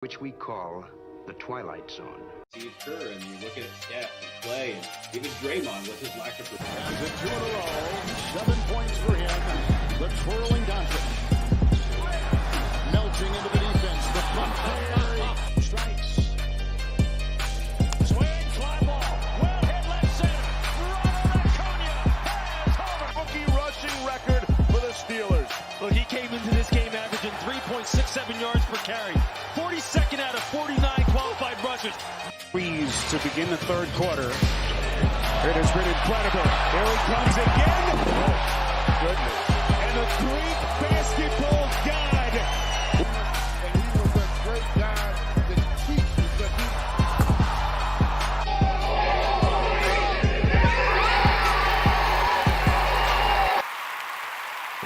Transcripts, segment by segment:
which we call the Twilight Zone. Steve Kerr, and you look at Steph and Clay, and even Draymond with his lack of performance. He's at 2 in a row, 7 points for him. The twirling Doncic, melting into the defense. The front Curry strikes. Swing, fly ball, well hit left center. Ronald Acuna has homer. Rookie rushing record for the Steelers. Look, he came into this game averaging 3.67 yards per carry. 42nd out of 49 qualified rushers. Freeze to begin the third quarter. It has been incredible. Here he comes again. Oh, goodness. And a Greek basketball god. And he was a great guy to teach because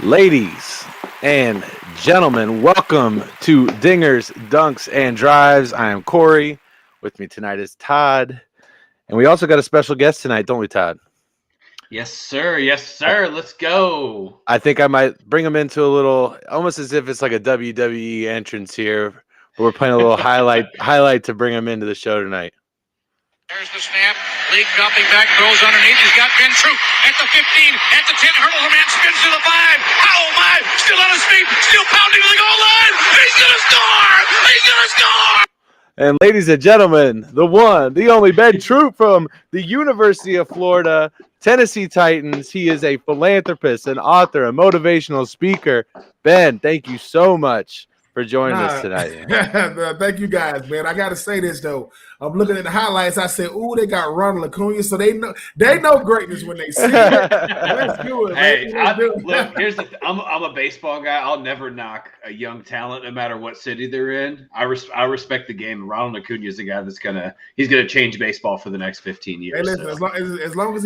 Ladies and gentlemen, welcome to Dingers, Dunks, and Drives. I am Corey. With me tonight is Todd. And we also got a special guest tonight, don't we, Todd? Yes, sir. Yes, sir. Let's go. I think I might bring him into a little, almost as if it's like a WWE entrance here. But we're playing a little highlight to bring him into the show tonight. There's the snap. League dropping back, throws underneath. He's got Ben Troupe at the 15, at the 10. Hurdles a man, spins to the 5. Oh my! Still on his feet, still pounding to the goal line. He's gonna score! He's gonna score! And ladies and gentlemen, the one, the only Ben Troupe from the University of Florida, Tennessee Titans. He is a philanthropist, an author, a motivational speaker. Ben, thank you so much for joining us tonight. Thank you guys, man. I got to say this though. I'm looking at the highlights. I said, "Ooh, they got Ronald Acuna," so they know greatness when they see it. Let's do it. Hey, Look, here's the I'm a baseball guy. I'll never knock a young talent, no matter what city they're in. I respect the game. Ronald Acuna is the guy that's gonna change baseball for the next 15 years. Hey, listen, as long as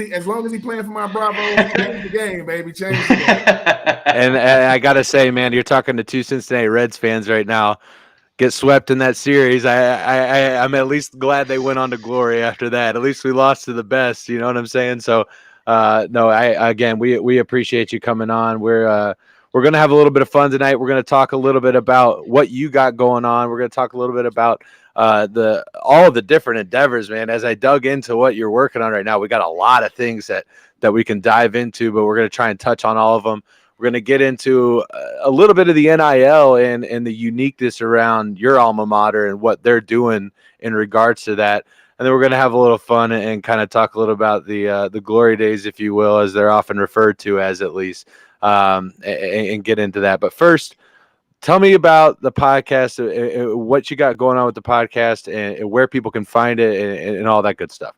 he playing for my Bravo, change the game, baby, change the game. And I gotta say, man, you're talking to two Cincinnati Reds fans right now. Get swept in that series. I'm at least glad they went on to glory after that. At least we lost to the best. You know what I'm saying? So, we appreciate you coming on. We're gonna have a little bit of fun tonight. We're gonna talk a little bit about what you got going on. We're gonna talk a little bit about all the different endeavors, man. As I dug into what you're working on right now, we got a lot of things that we can dive into, but we're gonna try and touch on all of them. We're going to get into a little bit of the NIL and the uniqueness around your alma mater and what they're doing in regards to that. And then we're going to have a little fun and kind of talk a little about the glory days, if you will, as they're often referred to as, at least, and get into that. But first, tell me about the podcast, what you got going on with the podcast and where people can find it and all that good stuff.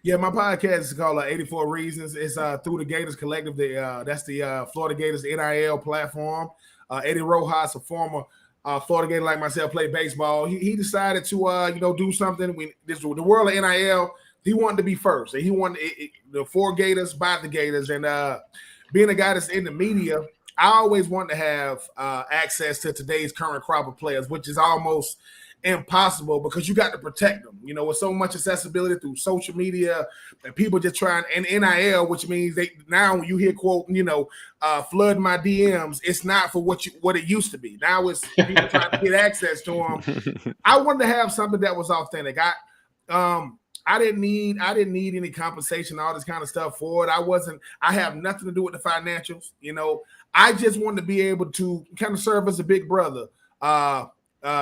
Yeah, my podcast is called 84 Reasons. It's through the Gators Collective. That's the Florida Gators NIL platform. Eddie Rojas, a former Florida Gator like myself, played baseball. He decided to do something. The world of NIL, he wanted to be first. And he wanted the for Gators by the Gators. And being a guy that's in the media, I always want to have access to today's current crop of players, which is almost impossible because you got to protect them. You know, with so much accessibility through social media and people just trying, and NIL, which means now when you hear quote, flood my DMs, it's not for what it used to be. Now it's people trying to get access to them. I wanted to have something that was authentic. I didn't need any compensation, all this kind of stuff for it. I have nothing to do with the financials. I just wanted to be able to kind of serve as a big brother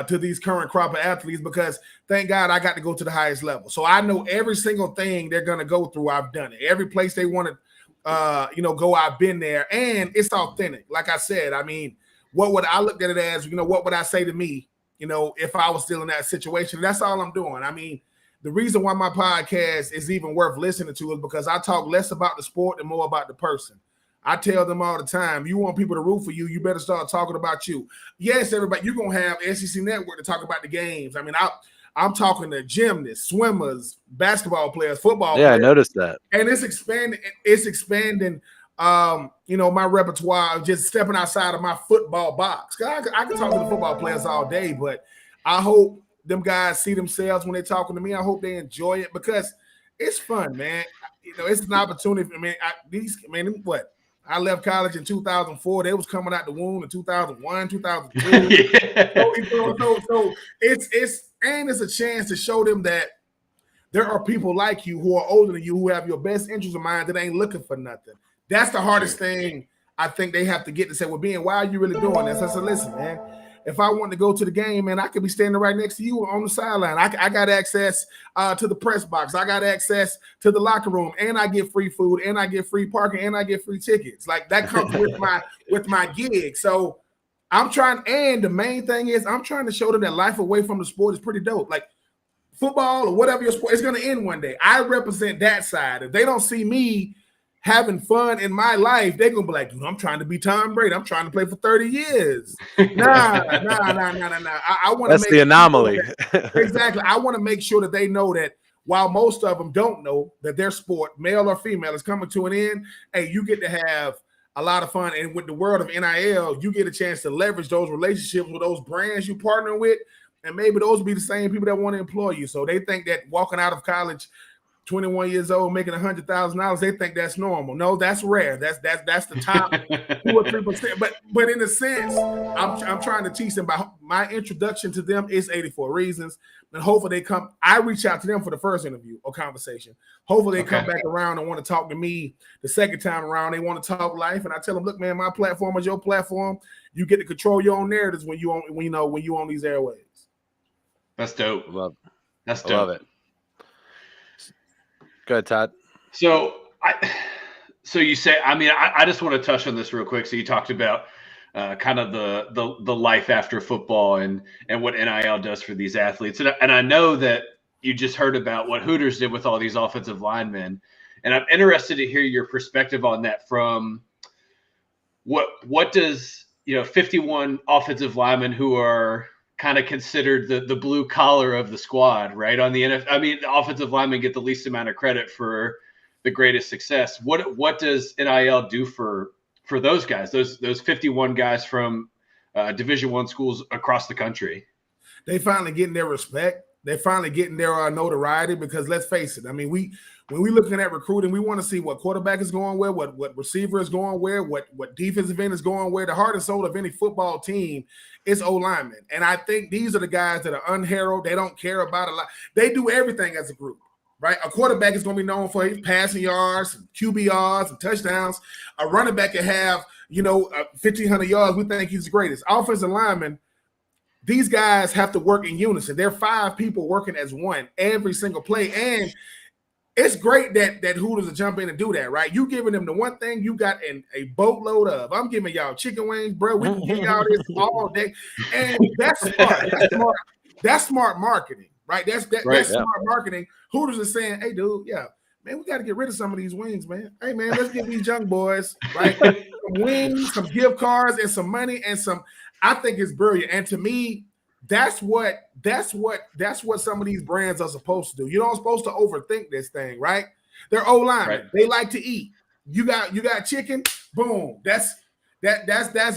to these current crop of athletes, because thank God I got to go to the highest level. So I know every single thing they're going to go through. I've done it. Every place they want to, go, I've been there, and it's authentic. Like I said, I mean, I looked at it as, what would I say to me, if I was still in that situation? That's all I'm doing. I mean, the reason why my podcast is even worth listening to is because I talk less about the sport and more about the person. I tell them all the time, you want people to root for you, you better start talking about you. Yes, everybody, you're going to have SEC Network to talk about the games. I mean, I'm talking to gymnasts, swimmers, basketball players, football players. Yeah, I noticed that. And it's expanding, my repertoire of just stepping outside of my football box. I can talk to the football players all day, but I hope them guys see themselves when they're talking to me. I hope they enjoy it because it's fun, man. It's an opportunity for me. I left college in 2004. They was coming out the womb in 2001, 2002. Yeah. So it's a chance to show them that there are people like you who are older than you who have your best interest in mind that ain't looking for nothing. That's the hardest thing I think they have to get to say, well, Ben, why are you really doing this? I said, listen, man, if I want to go to the game, man, I could be standing right next to you on the sideline. I got access to the press box. I got access to the locker room, and I get free food, and I get free parking, and I get free tickets. Like that comes with my gig. So I'm trying, and the main thing is I'm trying to show them that life away from the sport is pretty dope. Like football or whatever your sport, it's going to end one day. I represent that side. If they don't see me having fun in my life, they're gonna be like, I'm trying to be Tom Brady. I'm trying to play for 30 years. Nah. I want to. That's the anomaly. Exactly. I want to make sure that they know that while most of them don't know that their sport, male or female, is coming to an end. Hey, you get to have a lot of fun, and with the world of NIL, you get a chance to leverage those relationships with those brands you partner with, and maybe those be the same people that want to employ you. So they think that walking out of college 21 years old, making $100,000, they think that's normal. No, that's rare. That's the top 2 or 3%. But in a sense, I'm trying to teach them about my introduction to them is 84 Reasons, and hopefully they come. I reach out to them for the first interview or conversation. Hopefully they come back around and want to talk to me the second time around. They want to talk life, and I tell them, look, man, my platform is your platform. You get to control your own narratives when you own these airwaves. That's dope. Love it. That's dope. I love it. Go ahead, Todd. So you say, I just want to touch on this real quick. So you talked about kind of the life after football and what NIL does for these athletes. And I know that you just heard about what Hooters did with all these offensive linemen. And I'm interested to hear your perspective on that from what does, 51 offensive linemen who are kind of considered the blue collar of the squad, right? On the NFL, the offensive linemen get the least amount of credit for the greatest success. What does NIL do for those guys? Those 51 guys from Division I schools across the country? They finally getting their respect. They're finally getting their notoriety, because let's face it. When we looking at recruiting, we want to see what quarterback is going where, what receiver is going where, what defensive end is going where. The heart and soul of any football team is O-linemen. And I think these are the guys that are unheralded. They don't care about a lot. They do everything as a group, right? A quarterback is going to be known for his passing yards, and QBRs, and touchdowns. A running back can have, 1,500 yards. We think he's the greatest. Offensive linemen, these guys have to work in unison. They're 5 people working as one every single play. And it's great that Hooters will jump in and do that, right? You giving them the one thing you got in a boatload of. I'm giving y'all chicken wings, bro. We can give y'all this all day. And that's smart. That's smart marketing, right? That's smart marketing. Hooters is saying, hey, dude, man, we got to get rid of some of these wings, man. Hey, man, let's give these young boys, right, some wings, some gift cards, and some money, and some. I think it's brilliant. And to me, that's what some of these brands are supposed to do. You're not supposed to overthink this thing, right? They're O-linemen. Right. They like to eat. You got chicken, boom. That's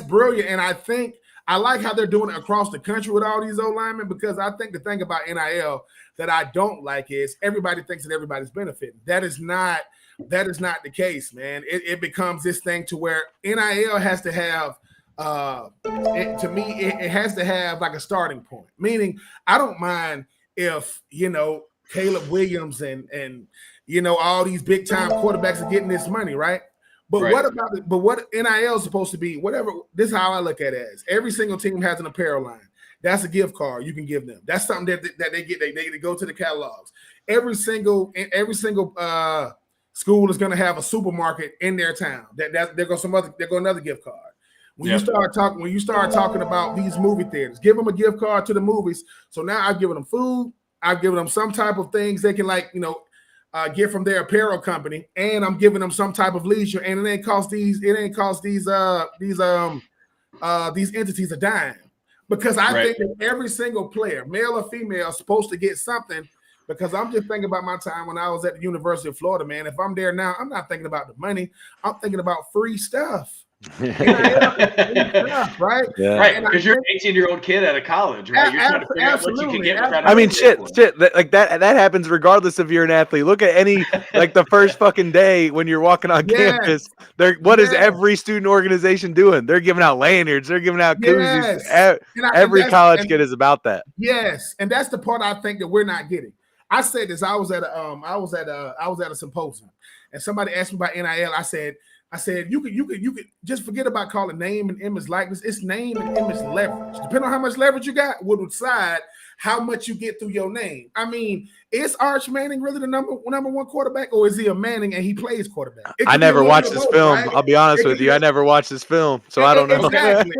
brilliant. And I think I like how they're doing it across the country with all these O-linemen, because I think the thing about NIL that I don't like is everybody thinks that everybody's benefiting. That is not the case, man. It becomes this thing to where NIL has to have it has to have like a starting point. Meaning, I don't mind if Caleb Williams and all these big time quarterbacks are getting this money, right? But right. What NIL is supposed to be? Whatever. This is how I look at it as every single team has an apparel line. That's a gift card you can give them. That's something that they get. They go to the catalogs. Every single school is going to have a supermarket in their town. There goes another gift card. When you start talking about these movie theaters, give them a gift card to the movies. So now I've given them food. I've given them some type of things they can get from their apparel company, and I'm giving them some type of leisure. And it ain't cost these entities a dime, because I think that every single player, male or female, is supposed to get something. Because I'm just thinking about my time when I was at the University of Florida, man. If I'm there now, I'm not thinking about the money. I'm thinking about free stuff. Right? Yeah. Right, because you're an 18-year-old kid at a college, right? You're trying to figure out what you can get. I mean, shit. Like that happens regardless if you're an athlete. Look at any like the first fucking day when you're walking on campus. What is every student organization doing? They're giving out lanyards. They're giving out koozies. Every college kid is about that. Yes, and that's the part I think that we're not getting. I said this. I was at a symposium, and somebody asked me about NIL. I said you could just forget about calling name and image likeness. It's name and image leverage. Depending on how much leverage you got, will decide how much you get through your name. I mean, is Arch Manning really the number one quarterback, or is he a Manning and he plays quarterback? I never watched this film. Right? I'll be honest with you. I never watched this film, so I don't know. Exactly.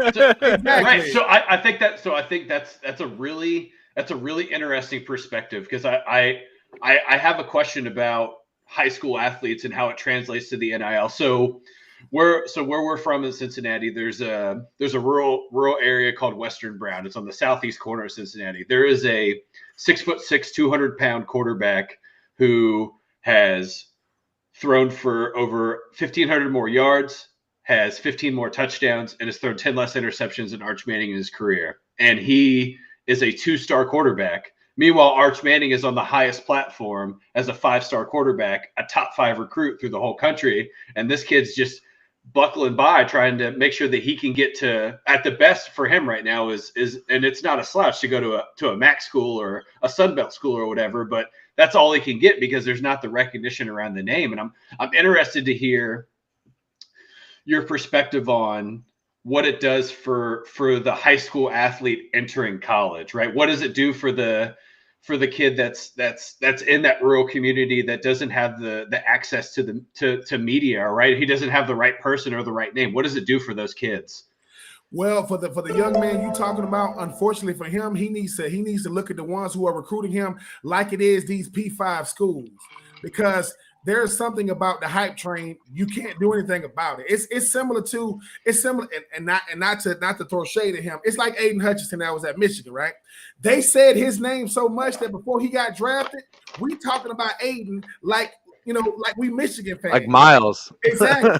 Right. So I think that's a really interesting perspective, because I have a question about high school athletes and how it translates to the NIL. So where we're from in Cincinnati, there's a rural area called Western Brown. It's on the southeast corner of Cincinnati. There is a 6'6", 200-pound quarterback who has thrown for over 1,500 more yards, has 15 more touchdowns, and has thrown 10 less interceptions than Arch Manning in his career. And he is a 2-star quarterback. Meanwhile, Arch Manning is on the highest platform as a 5-star quarterback, a top 5 recruit through the whole country. And this kid's just buckling by, trying to make sure that he can get to, at the best for him right now is, and it's not a slouch to go to a MAC school or a Sunbelt school or whatever, but that's all he can get because there's not the recognition around the name. And I'm interested to hear your perspective on what it does for the high school athlete entering college, right? What does it do for the kid that's in that rural community that doesn't have the access to media, right? He doesn't have the right person or the right name. What does it do for those kids? Well, for the young man you talking about, unfortunately for him, he needs to look at the ones who are recruiting him like it is these P5 schools, because there's something about the hype train. You can't do anything about it. It's similar, and not to throw shade at him. It's like Aiden Hutchinson that was at Michigan, right? They said his name so much that before he got drafted, we talking about Aiden like we Michigan fans, like Miles. Exactly.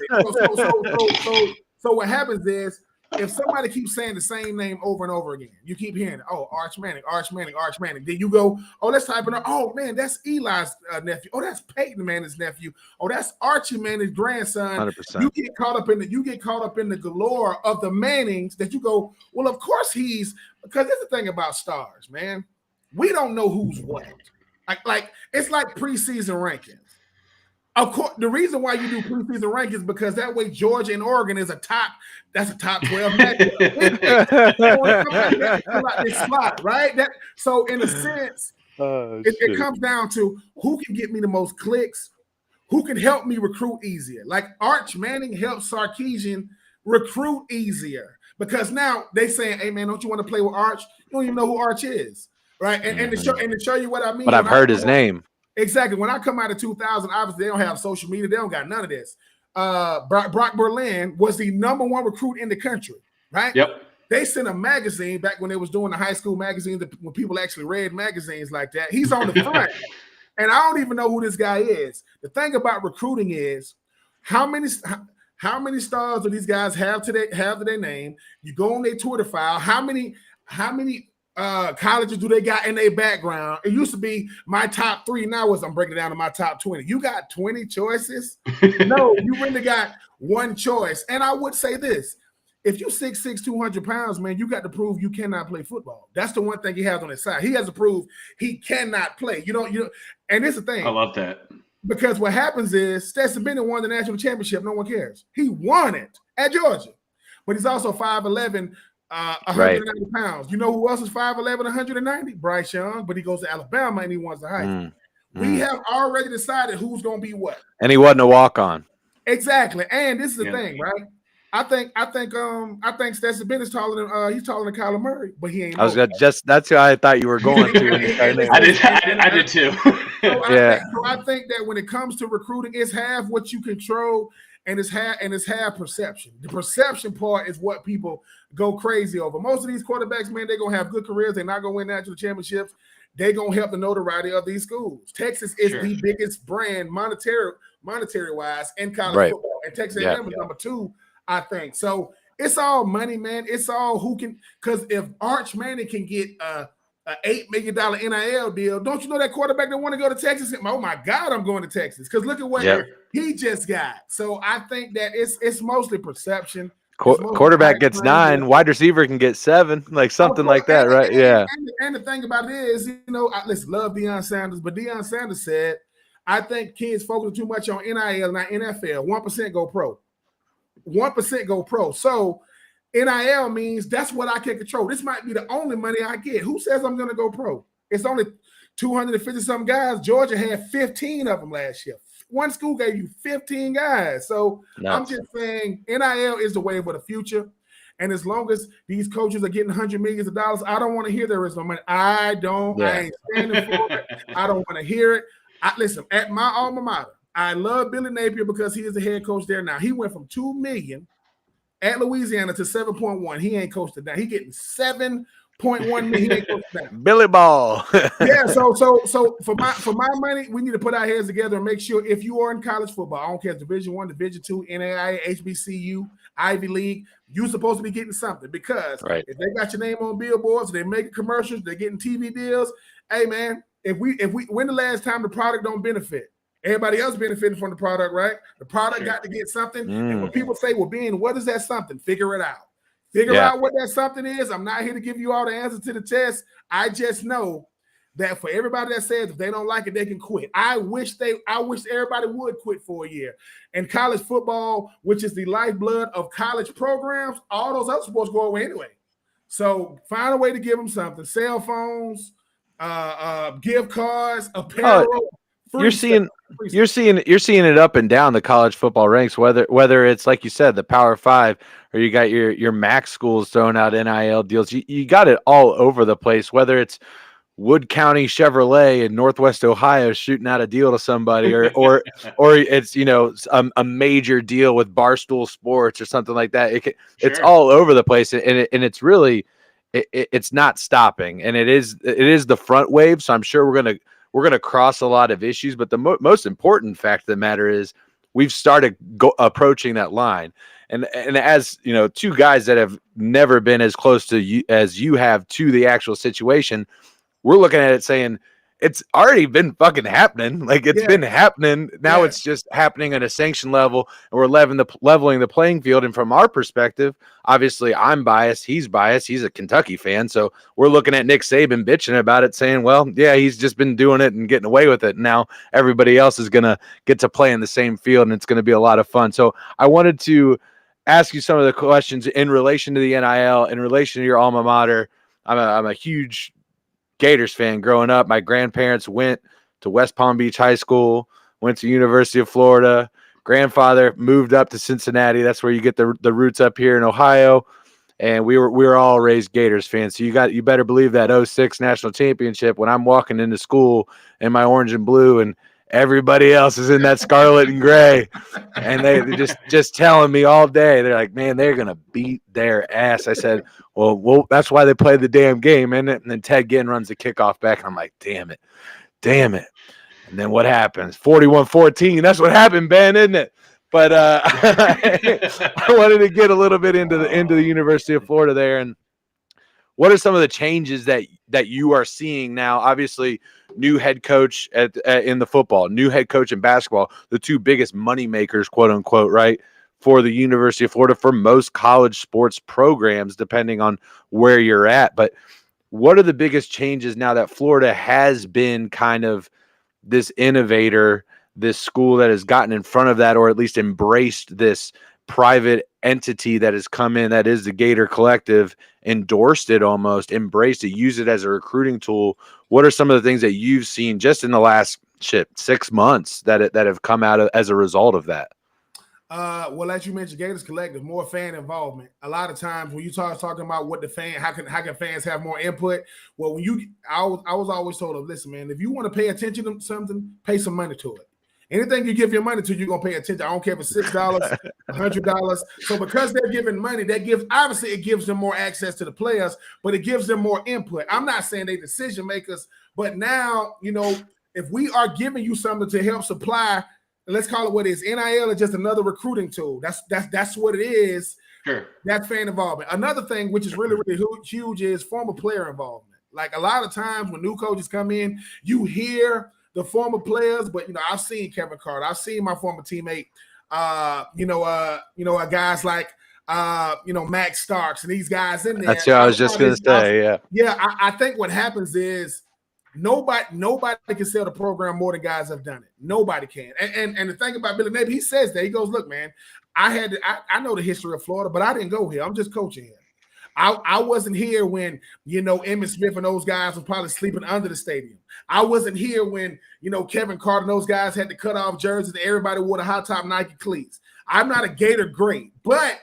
So what happens is, if somebody keeps saying the same name over and over again, you keep hearing, oh, Arch Manning. Then you go, oh, let's type it up. Oh, man, that's Eli's nephew. Oh, that's Peyton Manning's nephew. Oh, that's Archie Manning's grandson. 100%. You get caught up in the galore of the Mannings that you go, well, of course because that's the thing about stars, man. We don't know who's what. Like it's like preseason rankings. Of course, the reason why you do preseason rankings is because that way Georgia and Oregon is a top 12 matchup. It's slot, right? So in a sense, it comes down to who can get me the most clicks, who can help me recruit easier. Like Arch Manning helps Sarkisian recruit easier, because now they saying, hey man, don't you want to play with Arch? You don't even know who Arch is, right? And to show you what I mean. But I've heard his name. Exactly. When I come out of 2000, obviously they don't have social media. They don't got none of this. Brock Berlin was the number 1 recruit in the country, right? Yep. They sent a magazine back when they was doing the high school magazines, when people actually read magazines like that. He's on the front. And I don't even know who this guy is. The thing about recruiting is how many stars do these guys have to their name? You go on their Twitter file. How many colleges do they got in their background? It used to be my top 3. Now I'm breaking it down to my top 20. You got 20 choices? No, you really got 1 choice. And I would say this: if you 6'6", 200 pounds, man, you got to prove you cannot play football. That's the one thing he has on his side. He has to prove he cannot play. You know, and it's the thing. I love that. Because what happens is Stetson Bennett won the national championship. No one cares. He won it at Georgia. But he's also 5'11", 190 pounds. You know who else is 5'11", 190? Bryce Young, but he goes to Alabama and he wants the Heisman. We have already decided who's going to be what. And he wasn't a walk-on. Exactly. And this is the thing, right? I think Stetson Bennett's taller than he's taller than Kyler Murray, but he ain't. That's who I thought you were going to. I did too. I think that when it comes to recruiting, it's half what you control and it's half perception. The perception part is what people go crazy over. Most of these quarterbacks, man, they're gonna have good careers. They're not gonna win national championships. They're gonna help the notoriety of these schools. Texas is the biggest brand monetary wise in college football, and Texas A&M is number 2 I think so. It's all money, man. It's all who can. Because if Arch Manning can get a $8 million NIL deal, don't you know that quarterback that want to go to Texas? Oh my God, I'm going to Texas because look at what he just got. So I think that it's mostly perception. Quarterback gets 9, wide receiver can get 7, like something like that, right? And the thing about it is, you know, I love Deion Sanders, but Deion Sanders said, I think kids focus too much on NIL, not NFL. 1% go pro. 1% go pro. So NIL means that's what I can control. This might be the only money I get. Who says I'm going to go pro? It's only 250-something guys. Georgia had 15 of them last year. One school gave you 15 guys. So I'm just saying NIL is the wave of the future. And as long as these coaches are getting hundreds of millions of dollars, I don't want to hear there is no money. I ain't standing for it. I don't want to hear it. Listen, at my alma mater, I love Billy Napier because he is the head coach there now. He went from $2 million at Louisiana to 7.1. He ain't coached it down. He getting 7.1 million. He ain't coached it down. Billy Ball. Yeah. So for my money, we need to put our heads together and make sure if you are in college football, I don't care if Division I, Division II, NAIA, HBCU, Ivy League, you're supposed to be getting something because if they got your name on billboards, they making commercials, they're getting TV deals. Hey man, if we when the last time the product don't benefit? Everybody else benefiting from the product, right? The product got to get something. And when people say, well, Ben, what is that something? Figure it out. Figure out what that something is. I'm not here to give you all the answers to the test. I just know that for everybody that says if they don't like it, they can quit. I wish everybody would quit for a year. And college football, which is the lifeblood of college programs, all those other sports go away anyway. So find a way to give them something. Cell phones, gift cards, apparel. You're seeing it up and down the college football ranks, whether it's like you said, the Power 5, or you got your MAC schools throwing out NIL deals. You got it all over the place, whether it's Wood County Chevrolet in Northwest Ohio shooting out a deal to somebody, or it's, you know, a major deal with Barstool Sports or something like that. It's all over the place, and it's really it's not stopping, and it is the front wave. So I'm sure we're gonna cross a lot of issues, but the most important fact of the matter is we've started approaching that line. And as you know, two guys that have never been as close to you as you have to the actual situation, we're looking at it saying it's already been fucking happening. Like it's been happening. Now it's just happening at a sanction level, and we're leveling the playing field. And from our perspective, obviously I'm biased. He's biased. He's a Kentucky fan. So we're looking at Nick Saban bitching about it, saying, well, yeah, he's just been doing it and getting away with it. Now everybody else is going to get to play in the same field, and it's going to be a lot of fun. So I wanted to ask you some of the questions in relation to the NIL, in relation to your alma mater. I'm a huge Gators fan growing up. My grandparents went to West Palm Beach High School, went to University of Florida. Grandfather moved up to Cincinnati. That's where you get the roots up here in Ohio. And we were all raised Gators fans. So you better believe that 06 national championship, when I'm walking into school in my orange and blue and everybody else is in that scarlet and gray, and they're just telling me all day. They're like, man, they're going to beat their ass. I said, well, that's why they play the damn game, isn't it? And then Ted Ginn runs the kickoff back, and I'm like, damn it. And then what happens? 41-14. That's what happened, Ben, isn't it? But I wanted to get a little bit into the University of Florida there. And what are some of the changes that you are seeing now? Obviously, new head coach in the football, new head coach in basketball, the two biggest money makers, quote unquote, right, for the University of Florida, for most college sports programs, depending on where you're at. But what are the biggest changes now that Florida has been kind of this innovator, this school that has gotten in front of that, or at least embraced this private entity that has come in, that is the Gator Collective, endorsed it, almost embraced it, used it as a recruiting tool? What are some of the things that you've seen just in the last 6 months that have come out as a result of that? Well, as you mentioned, Gators Collective, more fan involvement. A lot of times when you talking about what the fan, how can fans have more input? Well, I was always told, listen, man, if you want to pay attention to something, pay some money to it. Anything you give your money to, you're gonna pay attention. I don't care if it's $6, $100. So because they're giving money, it gives them more access to the players, but it gives them more input. I'm not saying they decision makers, but now, you know, if we are giving you something to help supply let's call it what it is. NIL is just another recruiting tool. That's what it is. Sure. That's fan involvement. Another thing which is really, really huge is former player involvement. Like a lot of times when new coaches come in, you hear the former players, but I've seen Kevin Carter, I've seen my former teammate, guys like Max Starks and these guys in there. That's what I was just gonna say. Yeah. Yeah, I think what happens is nobody can sell the program more than guys have done it. Nobody can. And the thing about Billy Napier, he says that he goes, look, man, I know the history of Florida, but I didn't go here. I'm just coaching here. I wasn't here when, Emmitt Smith and those guys were probably sleeping under the stadium. I wasn't here when, Kevin Carter and those guys had to cut off jerseys and everybody wore the high top Nike cleats. I'm not a Gator great, but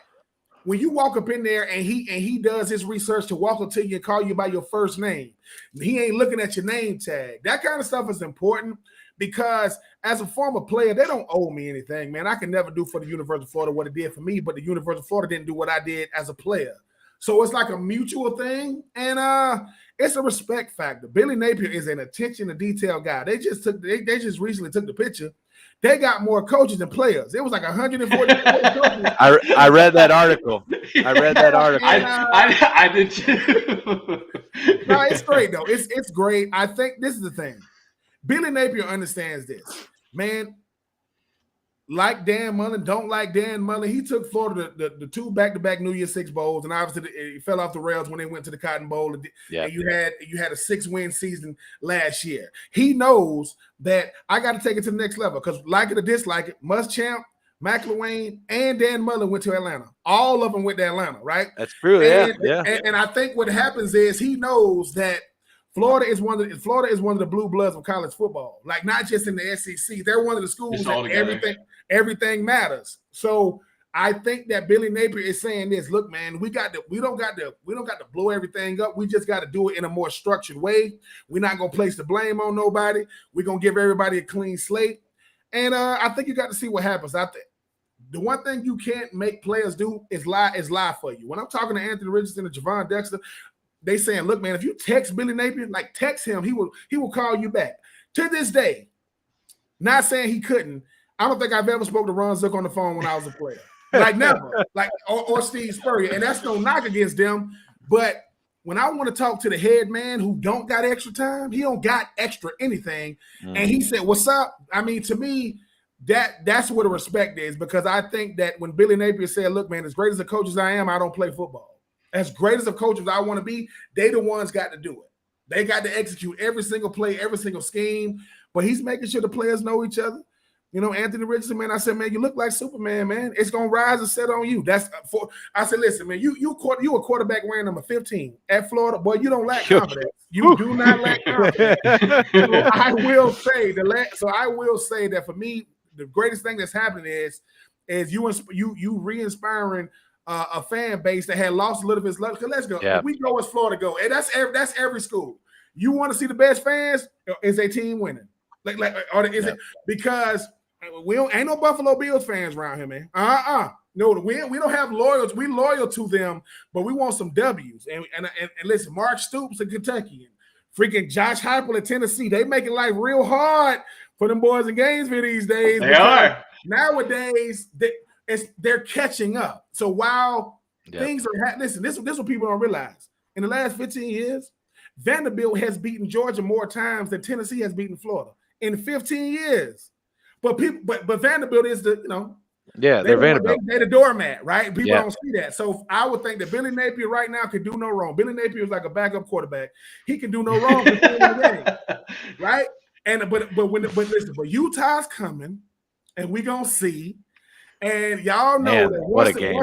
when you walk up in there and he does his research to walk up to you and call you by your first name, he ain't looking at your name tag. That kind of stuff is important because as a former player, they don't owe me anything, man. I can never do for the University of Florida what it did for me, but the University of Florida didn't do what I did as a player. So it's like a mutual thing, and it's a respect factor. Billy Napier is an attention to detail guy. They just recently took the picture. They got more coaches than players. It was like 140 coaches. I read that article. I did too. No, it's great though. It's great. I think this is the thing. Billy Napier understands this, man. Like Dan Mullen, don't like Dan Mullen. He took Florida the two back-to-back New Year's Six bowls, and obviously it fell off the rails when they went to the Cotton Bowl. Yeah. And you had a 6-win season last year. He knows that I got to take it to the next level because, like it or dislike it, Muschamp, McElwain, and Dan Mullen went to Atlanta. All of them went to Atlanta, right? That's true. And I think what happens is he knows that Florida is one of the blue bloods of college football. Like not just in the SEC, they're one of the schools that everything matters. So I think that Billy Napier is saying this. Look, man, we don't got to blow everything up. We just got to do it in a more structured way. We're not gonna place the blame on nobody. We're gonna give everybody a clean slate. And I think you got to see what happens. I think the one thing you can't make players do is lie for you. When I'm talking to Anthony Richardson and Javon Dexter, they saying, look, man, if you text Billy Napier, like text him, he will call you back. To this day, not saying he couldn't. I don't think I've ever spoke to Ron Zook on the phone when I was a player. Like never. Like or Steve Spurrier. And that's no knock against them. But when I want to talk to the head man who don't got extra time, he don't got extra anything. And he said, what's up? I mean, to me, that's where the respect is, because I think that when Billy Napier said, look, man, as great as a coach as I am, I don't play football. As great as a coach as I want to be, they the ones got to do it. They got to execute every single play, every single scheme. But he's making sure the players know each other. Anthony Richardson, man, I said, man, you look like Superman, man. It's gonna rise and set on you. I said, listen, man, you a quarterback wearing number 15 at Florida, boy. You don't lack confidence. You do not lack confidence. So I will say that for me, the greatest thing that's happening is you re-inspiring a fan base that had lost a little bit of love. Because let's go. Yeah. We go as Florida go, and that's every school. You want to see the best fans? Is a team winning? It because ain't no Buffalo Bills fans around here, man. No, we don't have loyals. We loyal to them, but we want some W's. And listen, Mark Stoops in Kentucky and freaking Josh Heupel at Tennessee, they making life real hard for them boys in Gainesville these days. They are. Nowadays, they're catching up. So while things are listen, this is what people don't realize. In the last 15 years, Vanderbilt has beaten Georgia more times than Tennessee has beaten Florida in 15 years. But Vanderbilt is they're Vanderbilt. They're the doormat, right? People don't see that. So I would think that Billy Napier right now could do no wrong. Billy Napier is like a backup quarterback. He can do no wrong for the game, right? And but Utah's coming, and we gonna see. And y'all know that what a game.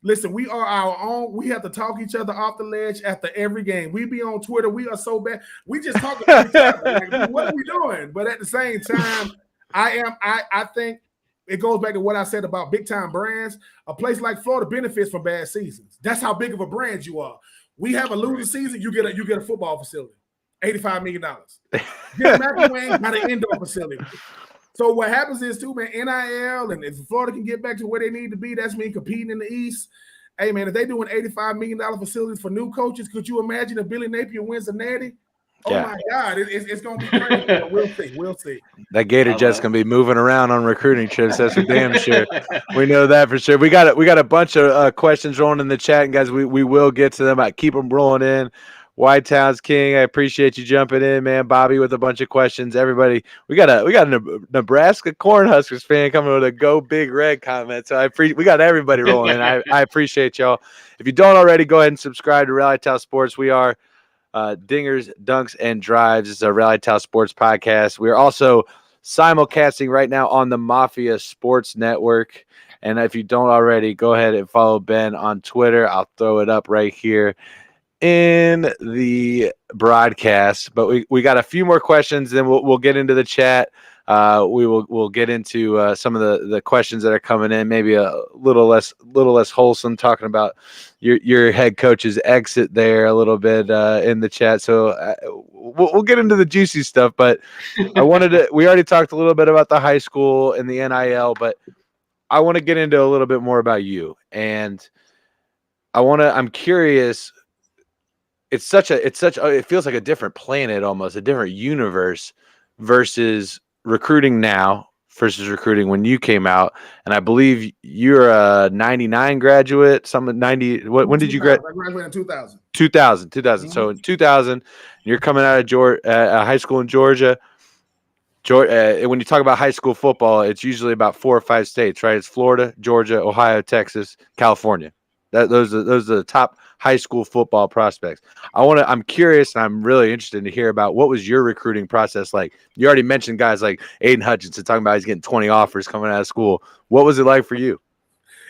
Listen, we are our own. We have to talk each other off the ledge after every game. We be on Twitter. We are so bad. We just talk about each other. Like, what are we doing? But at the same time, I think it goes back to what I said about big time brands. A place like Florida benefits from bad seasons. That's how big of a brand you are. We have a losing season, you get a football facility, $85 million. Get McElwain got an indoor facility. So what happens is too, man, NIL, and if Florida can get back to where they need to be, that's me competing in the East. Hey, man, if they doing $85 million facilities for new coaches, could you imagine if Billy Napier wins a natty? Oh my God, it's going to be crazy. But we'll see. That Gator Jet's gonna be moving around on recruiting trips. That's for damn sure. We know that for sure. We got a bunch of questions rolling in the chat, and guys, we will get to them. I keep them rolling in. White Towns King, I appreciate you jumping in, man. Bobby with a bunch of questions. Everybody, we got a Nebraska Cornhuskers fan coming with a "Go Big Red" comment. So we got everybody rolling in. I appreciate y'all. If you don't already, go ahead and subscribe to Rally Town Sports. We are Dingers, Dunks, and Drives. It's a Rally Town Sports podcast. We're also simulcasting right now on the Mafia Sports Network. And if you don't already, go ahead and follow Ben on Twitter. I'll throw it up right here in the broadcast. But we got a few more questions, then we'll get into the chat. We'll get into some of the questions that are coming in, maybe a little less wholesome, talking about your head coach's exit there a little bit in the chat. So we'll get into the juicy stuff, but we already talked a little bit about the high school and the NIL, but I want to get into a little bit more about you. And I'm curious. It feels like a different planet, almost a different universe versus recruiting now versus recruiting when you came out. And I believe you're a 99 graduate, some 90. When did you graduate? I graduated in 2000. 2000. Mm-hmm. So in 2000, you're coming out of high school in Georgia. When you talk about high school football, it's usually about 4 or 5 states, right? It's Florida, Georgia, Ohio, Texas, California. Those are the top high school football prospects. I'm curious, and I'm really interested to hear about what was your recruiting process like. You already mentioned guys like Aiden Hutchinson talking about he's getting 20 offers coming out of school. What was it like for you?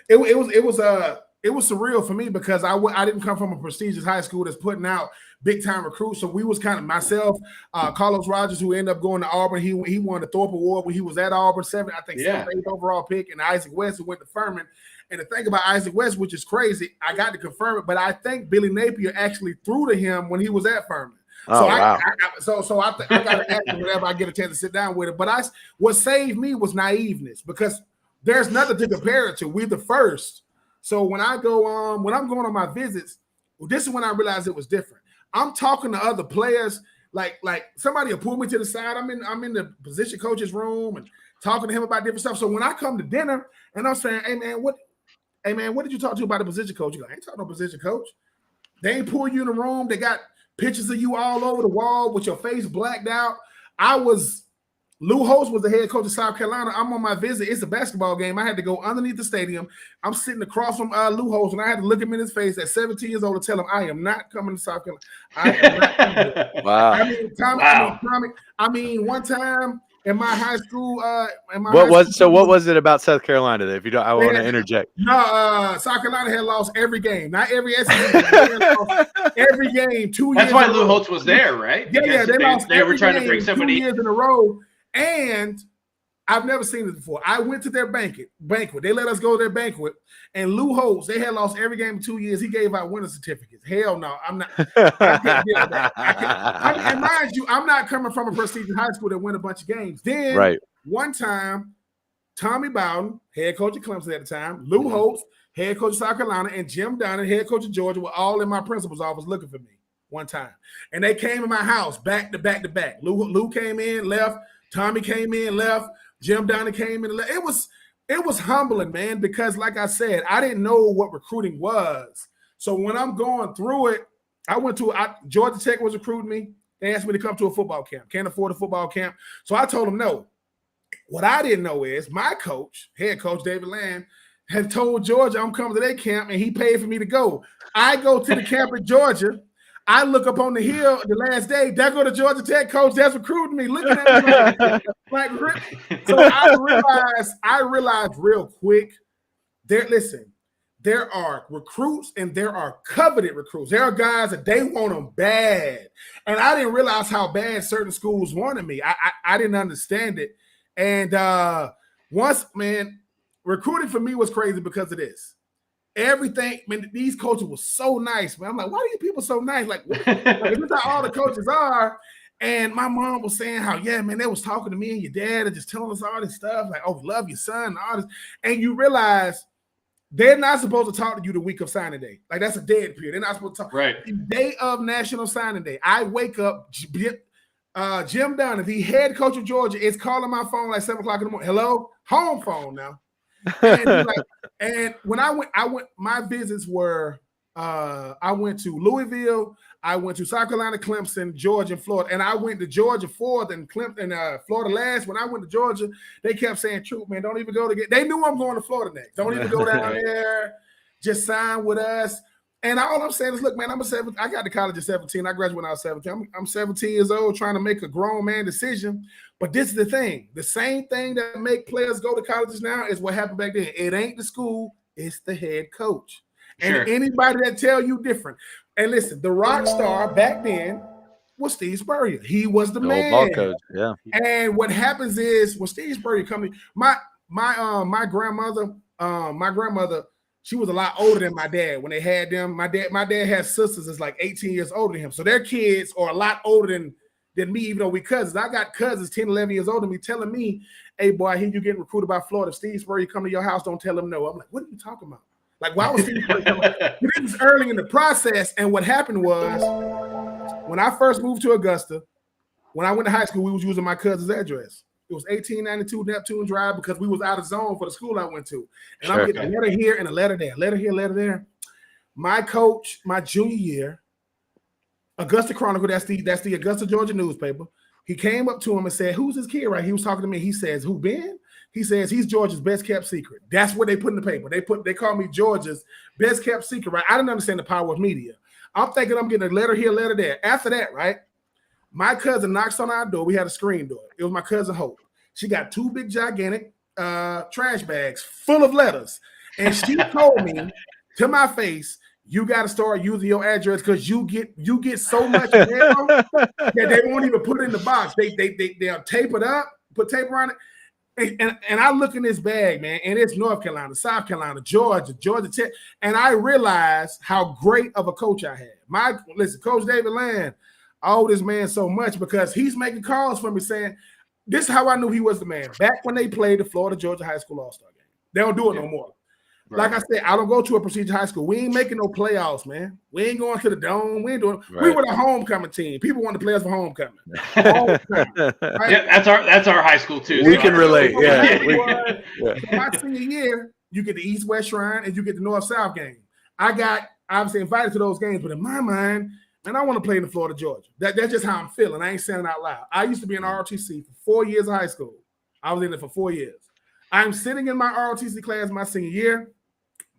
It was surreal for me because I didn't come from a prestigious high school that's putting out big time recruits. So we was kind of myself, Carlos Rogers, who ended up going to Auburn. He won the Thorpe Award when he was at Auburn, 7th, 8th overall pick, and Isaac West, who went to Furman. And the thing about Isaac West, which is crazy, I got to confirm it, but I think Billy Napier actually threw to him when he was at Furman. Oh, wow. I got to ask him whenever I get a chance to sit down with him. But what saved me was naiveness, because there's nothing to compare it to. We're the first. So when I'm going on my visits, this is when I realized it was different. I'm talking to other players, like somebody will pull me to the side. I'm in the position coach's room and talking to him about different stuff. So when I come to dinner and I'm saying, hey man, what did you talk to about the position coach? You go, I ain't talking no position coach. They ain't pull you in the room. They got pictures of you all over the wall with your face blacked out. Lou Holtz was the head coach of South Carolina. I'm on my visit. It's a basketball game. I had to go underneath the stadium. I'm sitting across from Lou Holtz, and I had to look him in his face at 17 years old to tell him I am not coming to South Carolina. I am not coming. Wow. Tommy, one time in my high school, what was it about South Carolina that, if you don't, I want to interject? No, South Carolina had lost every game, not every SEC. Every game 2 years. That's why Lou Holtz was there, right? Yeah, they lost. They were trying to bring somebody 2 years in a row, and I've never seen it before. I went to their banquet. They let us go to their banquet, and Lou Holtz, they had lost every game in 2 years. He gave out winning certificates. Hell no, I'm not. I can't get that. And mind you, I'm not coming from a prestigious high school that win a bunch of games. Then one time, Tommy Bowden, head coach of Clemson at the time, Lou Holtz, head coach of South Carolina, and Jim Donnan, head coach of Georgia, were all in my principal's office looking for me one time. And they came in my house back to back to back. Lou came in, left. Tommy came in, left. Jim Donnan came in, left. It was humbling, man, because like I said, I didn't know what recruiting was. So when I'm going through it, Georgia Tech was recruiting me. They asked me to come to a football camp. Can't afford a football camp. So I told them no. What I didn't know is my coach, head coach David Land, had told Georgia I'm coming to their camp, and he paid for me to go. I go to the camp in Georgia. I look up on the hill the last day. There go the Georgia Tech coach that's recruiting me, looking at me like so I realized real quick. There are recruits and there are coveted recruits. There are guys that they want them bad, and I didn't realize how bad certain schools wanted me. I didn't understand it, and recruiting for me was crazy because of this. Everything, man, these coaches were so nice, man. I'm like, why are you people so nice? Like this is how all the coaches are. And my mom was saying how, yeah, man, they was talking to me and your dad and just telling us all this stuff, like, oh, love your son and all this. And you realize they're not supposed to talk to you the week of signing day. Like, that's a dead period. They're not supposed to talk. Right. The day of National Signing Day, I wake up, Jim Donovan, the head coach of Georgia, is calling my phone like 7 o'clock in the morning. Hello? Home phone now. And when I went, my visits were, I went to Louisville, I went to South Carolina, Clemson, Georgia, and Florida. And I went to Georgia 4th and Clemson, Florida last. When I went to Georgia, they kept saying, Troupe, man, don't even go to get. They knew I'm going to Florida next. Don't even go down there. Just sign with us. And all I'm saying is, look, man, I got to college at 17. I graduated when I was 17. I'm 17 years old trying to make a grown man decision. But this is the thing. The same thing that make players go to colleges now is what happened back then. It ain't the school. It's the head coach. Sure. And anybody that tell you different. And listen, the rock star back then was Steve Spurrier. He was the man. Ball coach, yeah. And what happens is when Steve Spurrier comes, my grandmother, she was a lot older than my dad when they had them. My dad has sisters that's like 18 years older than him. So their kids are a lot older than me, even though we cousins. I got cousins 10, 11 years older than me telling me, hey, boy, I hear you getting recruited by Florida. If Steve Spurrier come to your house, don't tell him no. I'm like, what are you talking about? Like, why was Steve Spurrier coming? It was early in the process. And what happened was when I first moved to Augusta, when I went to high school, we was using my cousin's address. It was 1892 Neptune Drive because we was out of zone for the school I went to. And I'm getting a letter here and a letter there, letter here, letter there. My coach, my junior year, Augusta Chronicle, that's the Augusta, Georgia newspaper. He came up to him and said, who's this kid, right? He was talking to me. He says, who, Ben? He says, he's Georgia's best kept secret. That's what they put in the paper. They call me Georgia's best kept secret, right? I didn't understand the power of media. I'm thinking I'm getting a letter here, letter there. After that, right? My cousin knocks on our door. We had a screen door. It was my cousin Hope. She got 2 big, gigantic trash bags full of letters. And she told me to my face, you got to start using your address because you get so much mail that they won't even put it in the box. They'll tape it up, put tape around it. And I look in this bag, man, and it's North Carolina, South Carolina, Georgia Tech. And I realized how great of a coach I had. Listen, Coach David Land, I owe this man so much because he's making calls for me saying, this is how I knew he was the man. Back when they played the Florida-Georgia High School All-Star game. They don't do it no more. Right. Like I said, I don't go to a prestigious high school. We ain't making no playoffs, man. We ain't going to the dome. We ain't doing. Right. We were the homecoming team. People want to play us for homecoming. Right? Yeah, that's our high school too. We can relate. My senior year, you get the East-West Shrine and you get the North-South game. I got obviously invited to those games, but in my mind, man, I want to play in the Florida-Georgia. That's just how I'm feeling. I ain't saying it out loud. I used to be in ROTC for 4 years of high school. I was in it for 4 years. I'm sitting in my ROTC class my senior year.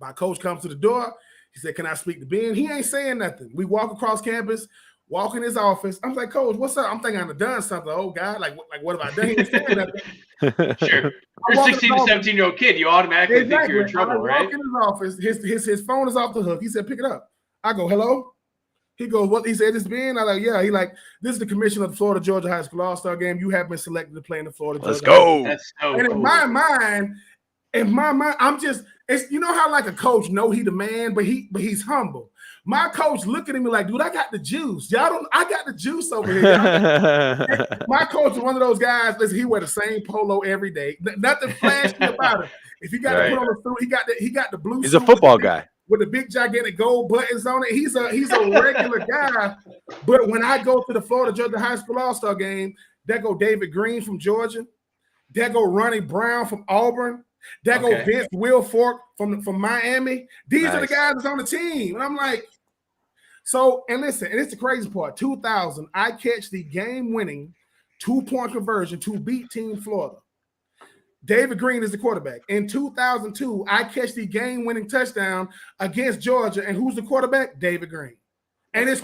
My coach comes to the door. He said, can I speak to Ben? He ain't saying nothing. We walk across campus, walk in his office. I'm like, Coach, what's up? I'm thinking I've done something. Oh, God, like what have I done? He ain't saying nothing. Sure. You're a 16 to 17-year-old kid. You automatically think you're in trouble, right? I walk in his office. His phone is off the hook. He said, pick it up. I go, hello? He goes, what? He said, this Ben? I'm like, yeah. He like, this is the commissioner of the Florida-Georgia High School All-Star Game. You have been selected to play in the Florida-Georgia. Let's go. That's so and cool. in my mind, I'm just, it's, you know how like a coach know he the man, but he's humble. My coach looking at me like, dude, I got the juice. I got the juice over here. My coach is one of those guys, listen, he wear the same polo every day. Nothing flashy about it. If he got to put on the suit, he got the blue He's suit a football guy. With the big gigantic gold buttons on it. He's a regular guy. But when I go to the Florida-Georgia High School All-Star game, there go David Green from Georgia. There go Ronnie Brown from Auburn. There go Vince Wilfork from Miami. These are the guys that's on the team. And I'm like, so, and listen, and it's the crazy part. 2000, I catch the game-winning 2-point conversion to beat Team Florida. David Green is the quarterback. In 2002, I catch the game-winning touchdown against Georgia, and who's the quarterback? David Green. And it's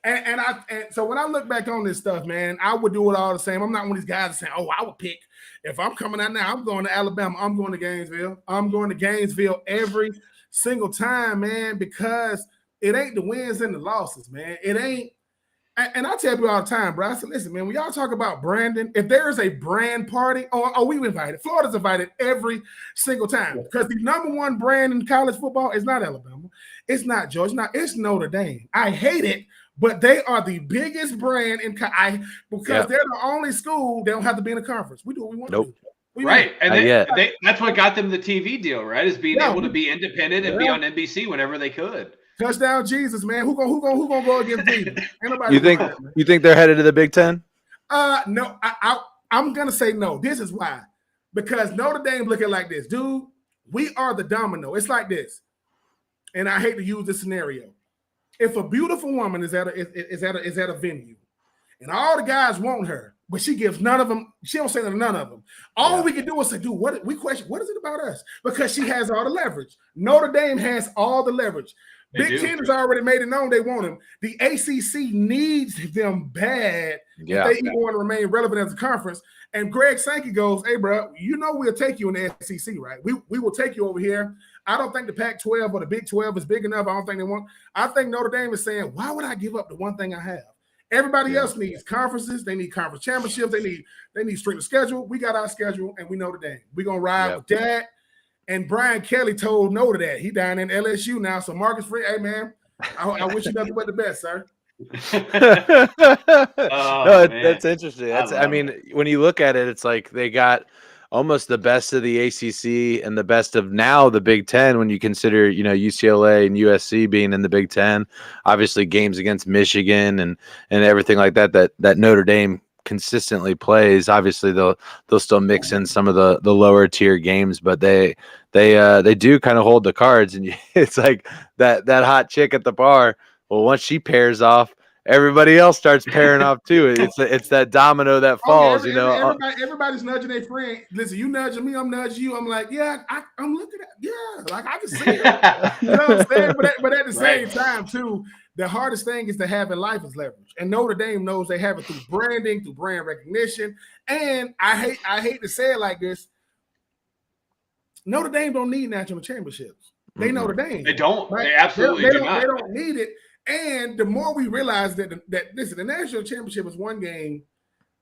and so when I look back on this stuff, man, I would do it all the same. I'm not one of these guys that saying, "Oh, I would pick if I'm coming out now. I'm going to Alabama. I'm going to Gainesville. I'm going to Gainesville every single time, man, because it ain't the wins and the losses, man. It ain't." And I tell people all the time, bro. I said, listen, man, when y'all talk about branding, if there is a brand party, we invited. Florida's invited every single time because the number one brand in college football is not Alabama. It's not Georgia. It's Notre Dame. I hate it, but they are the biggest brand because they're the only school that don't have to be in a conference. We do what we want to do. Right. And that's what got them the TV deal, right? Is being able to be independent and be on NBC whenever they could. Touchdown Jesus, man. Who gonna go against Jesus? Ain't nobody you think they're headed to the Big Ten? No, I'm gonna say no. This is why. Because Notre Dame looking like this, dude. We are the domino. It's like this. And I hate to use this scenario. If a beautiful woman is at a venue, and all the guys want her, but she gives none of them, she don't say to none of them. All we can do is say, dude, what is it about us? Because she has all the leverage. Notre Dame has all the leverage. Big Ten has already made it known they want him. The ACC needs them bad if they want to remain relevant as a conference. And Greg Sankey goes, hey, bro, we'll take you in the SEC, right? We will take you over here. I don't think the Pac-12 or the Big 12 is big enough. I don't think they want. I think Notre Dame is saying, why would I give up the one thing I have? Everybody else needs conferences. They need conference championships. They need strength of schedule. We got our schedule, and we Notre Dame. We're going to ride with that. And Brian Kelly told no to that. He down in LSU now. So Marcus Free, hey, man, I wish you nothing but the best, sir. That's interesting. I mean, when you look at it, it's like they got almost the best of the ACC and the best of now the Big Ten when you consider, UCLA and USC being in the Big Ten. Obviously, games against Michigan and everything like that Notre Dame consistently plays. Obviously, they'll still mix in some of the lower tier games, but they do kind of hold the cards. And it's like that hot chick at the bar. Well, once she pairs off, everybody else starts pairing off too. It's that domino that falls. Everybody's nudging their friend. Listen, you nudging me, I'm nudging you. I'm like, I'm looking at, like I can see it. You know what I'm saying? But at the same time, too, the hardest thing is to have in life is leverage. And Notre Dame knows they have it through branding, through brand recognition. And I hate to say it like this. Notre Dame don't need national championships. They Notre Dame. They don't. Right? They absolutely do not. They don't need it. And the more we realize that listen, the national championship is one game.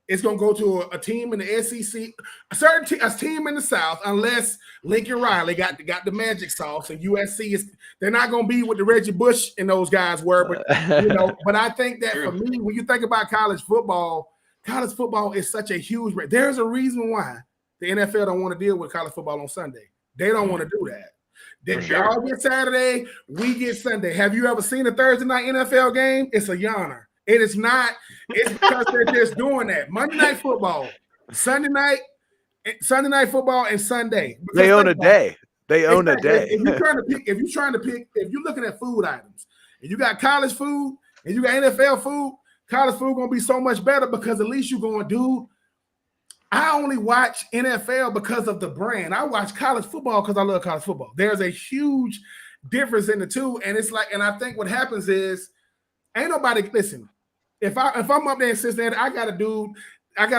It's going to go to a team in the SEC, a team in the South, unless Lincoln Riley got the magic sauce, and USC they're not going to be what the Reggie Bush and those guys were. But but I think that for me, when you think about college football is such a huge. There's a reason why the NFL don't want to deal with college football on Sunday. They don't want to do that. Then y'all get Saturday, we get Sunday. Have you ever seen a Thursday night NFL game? It's a yawner. It is not. It's because they're just doing that. Monday night football, Sunday night football, and Sunday. They own a day. They own a day. If you're looking at food items, and you got college food and you got NFL food, college food gonna be so much better because at least you're going, dude. I only watch NFL because of the brand. I watch college football because I love college football. There's a huge difference in the two, and it's like, and I think what happens is, ain't nobody listen. If I'm up there in Cincinnati, I got a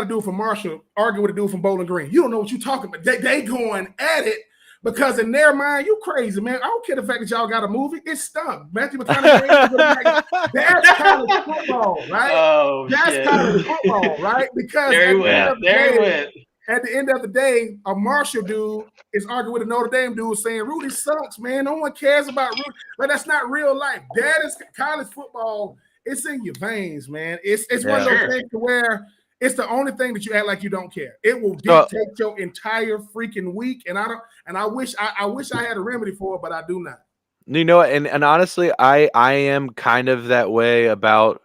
dude from Marshall arguing with a dude from Bowling Green. You don't know what you're talking about. They going at it because in their mind, you crazy, man. I don't care the fact that y'all got a movie. It stunk. Matthew McConaughey. That's college football, right? Oh, that's shit. College football, right? Because there he went. At the end of the day, a Marshall dude is arguing with a Notre Dame dude saying, Rudy sucks, man. No one cares about Rudy. But that's not real life. That is college football. It's in your veins, man. It's one of those things to where it's the only thing that you act like you don't care. It will dictate your entire freaking week. And I wish I had a remedy for it, but I do not. And honestly, I am kind of that way about,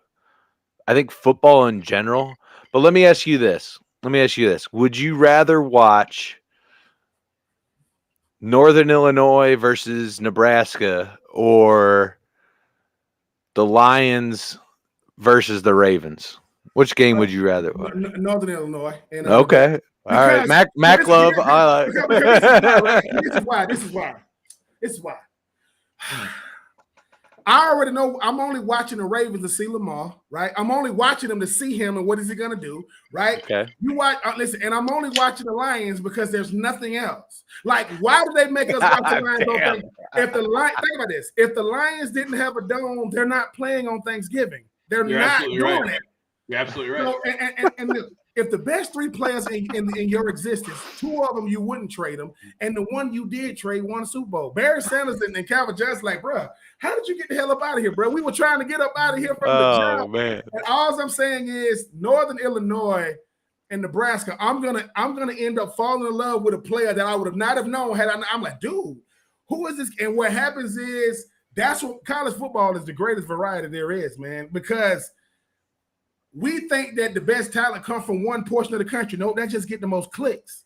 I think, football in general. But let me ask you this. Would you rather watch Northern Illinois versus Nebraska or the Lions versus the Ravens? Which game would you rather watch? Northern Illinois. And, okay. All right. Mac Love. This is why. I already know I'm only watching the Ravens to see Lamar, right? I'm only watching them to see him and what is he going to do, right? Okay. You watch, listen, and I'm only watching the Lions because there's nothing else. Like, why do they make us watch the Lions? Think about this. If the Lions didn't have a dome, they're not playing on Thanksgiving. You're not doing it. You're absolutely right. So, and look, if the best three players in your existence, two of them you wouldn't trade them, and the one you did trade won a Super Bowl. Barry Sanders and Calvin Johnson, like, bro, how did you get the hell up out of here, bro? We were trying to get up out of here from the jump. Man. And all I'm saying is Northern Illinois in Nebraska, I'm gonna end up falling in love with a player that I would have not have known had I'm like, dude, who is this? And what happens is that's what college football is, the greatest variety there is, man, because we think that the best talent comes from one portion of the country. No, that just get the most clicks.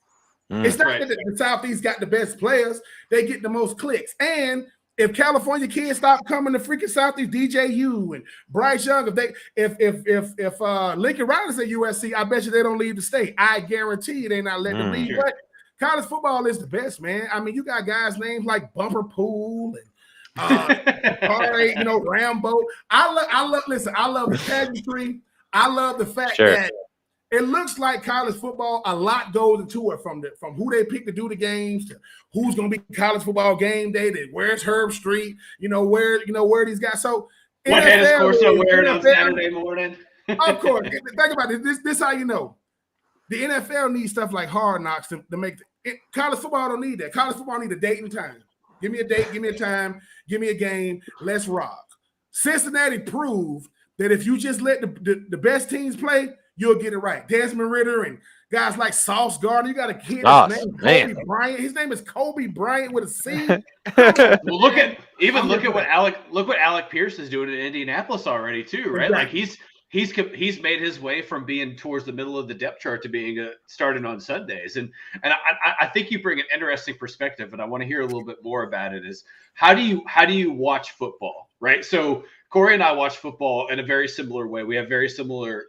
It's not that the Southeast got the best players; they get the most clicks. And if California kids stop coming to freaking Southeast, DJU and Bryce Young, if Lincoln Riley's at USC, I bet you they don't leave the state. I guarantee you they're not letting them leave. But college football is the best, man. I mean, you got guys names like Bumper Pool and Rambo. I love the pageantry. I love the fact that it looks like college football, a lot goes into it, from who they pick to do the games to who's going to be college football game day, to where's Herb Street, where these guys. So what head is Corso wearing on Saturday morning? Of course. Think about it. This how you know. The NFL needs stuff like Hard Knocks to make college football don't need that. College football need a date and time. Give me a date, give me a time, give me a game, let's rock. Cincinnati proved that if you just let the best teams play, you'll get it right. Desmond Ridder and guys like Sauce Gardner. You got a kid named Kobe Bryant. His name is Kobe Bryant with a C. Well, look at what Alec Pierce is doing in Indianapolis already too, right? Exactly. Like he's made his way from being towards the middle of the depth chart to being starting on Sundays. And I think you bring an interesting perspective, and I want to hear a little bit more about it. Is how do you watch football, right? So Corey and I watch football in a very similar way. We have very similar,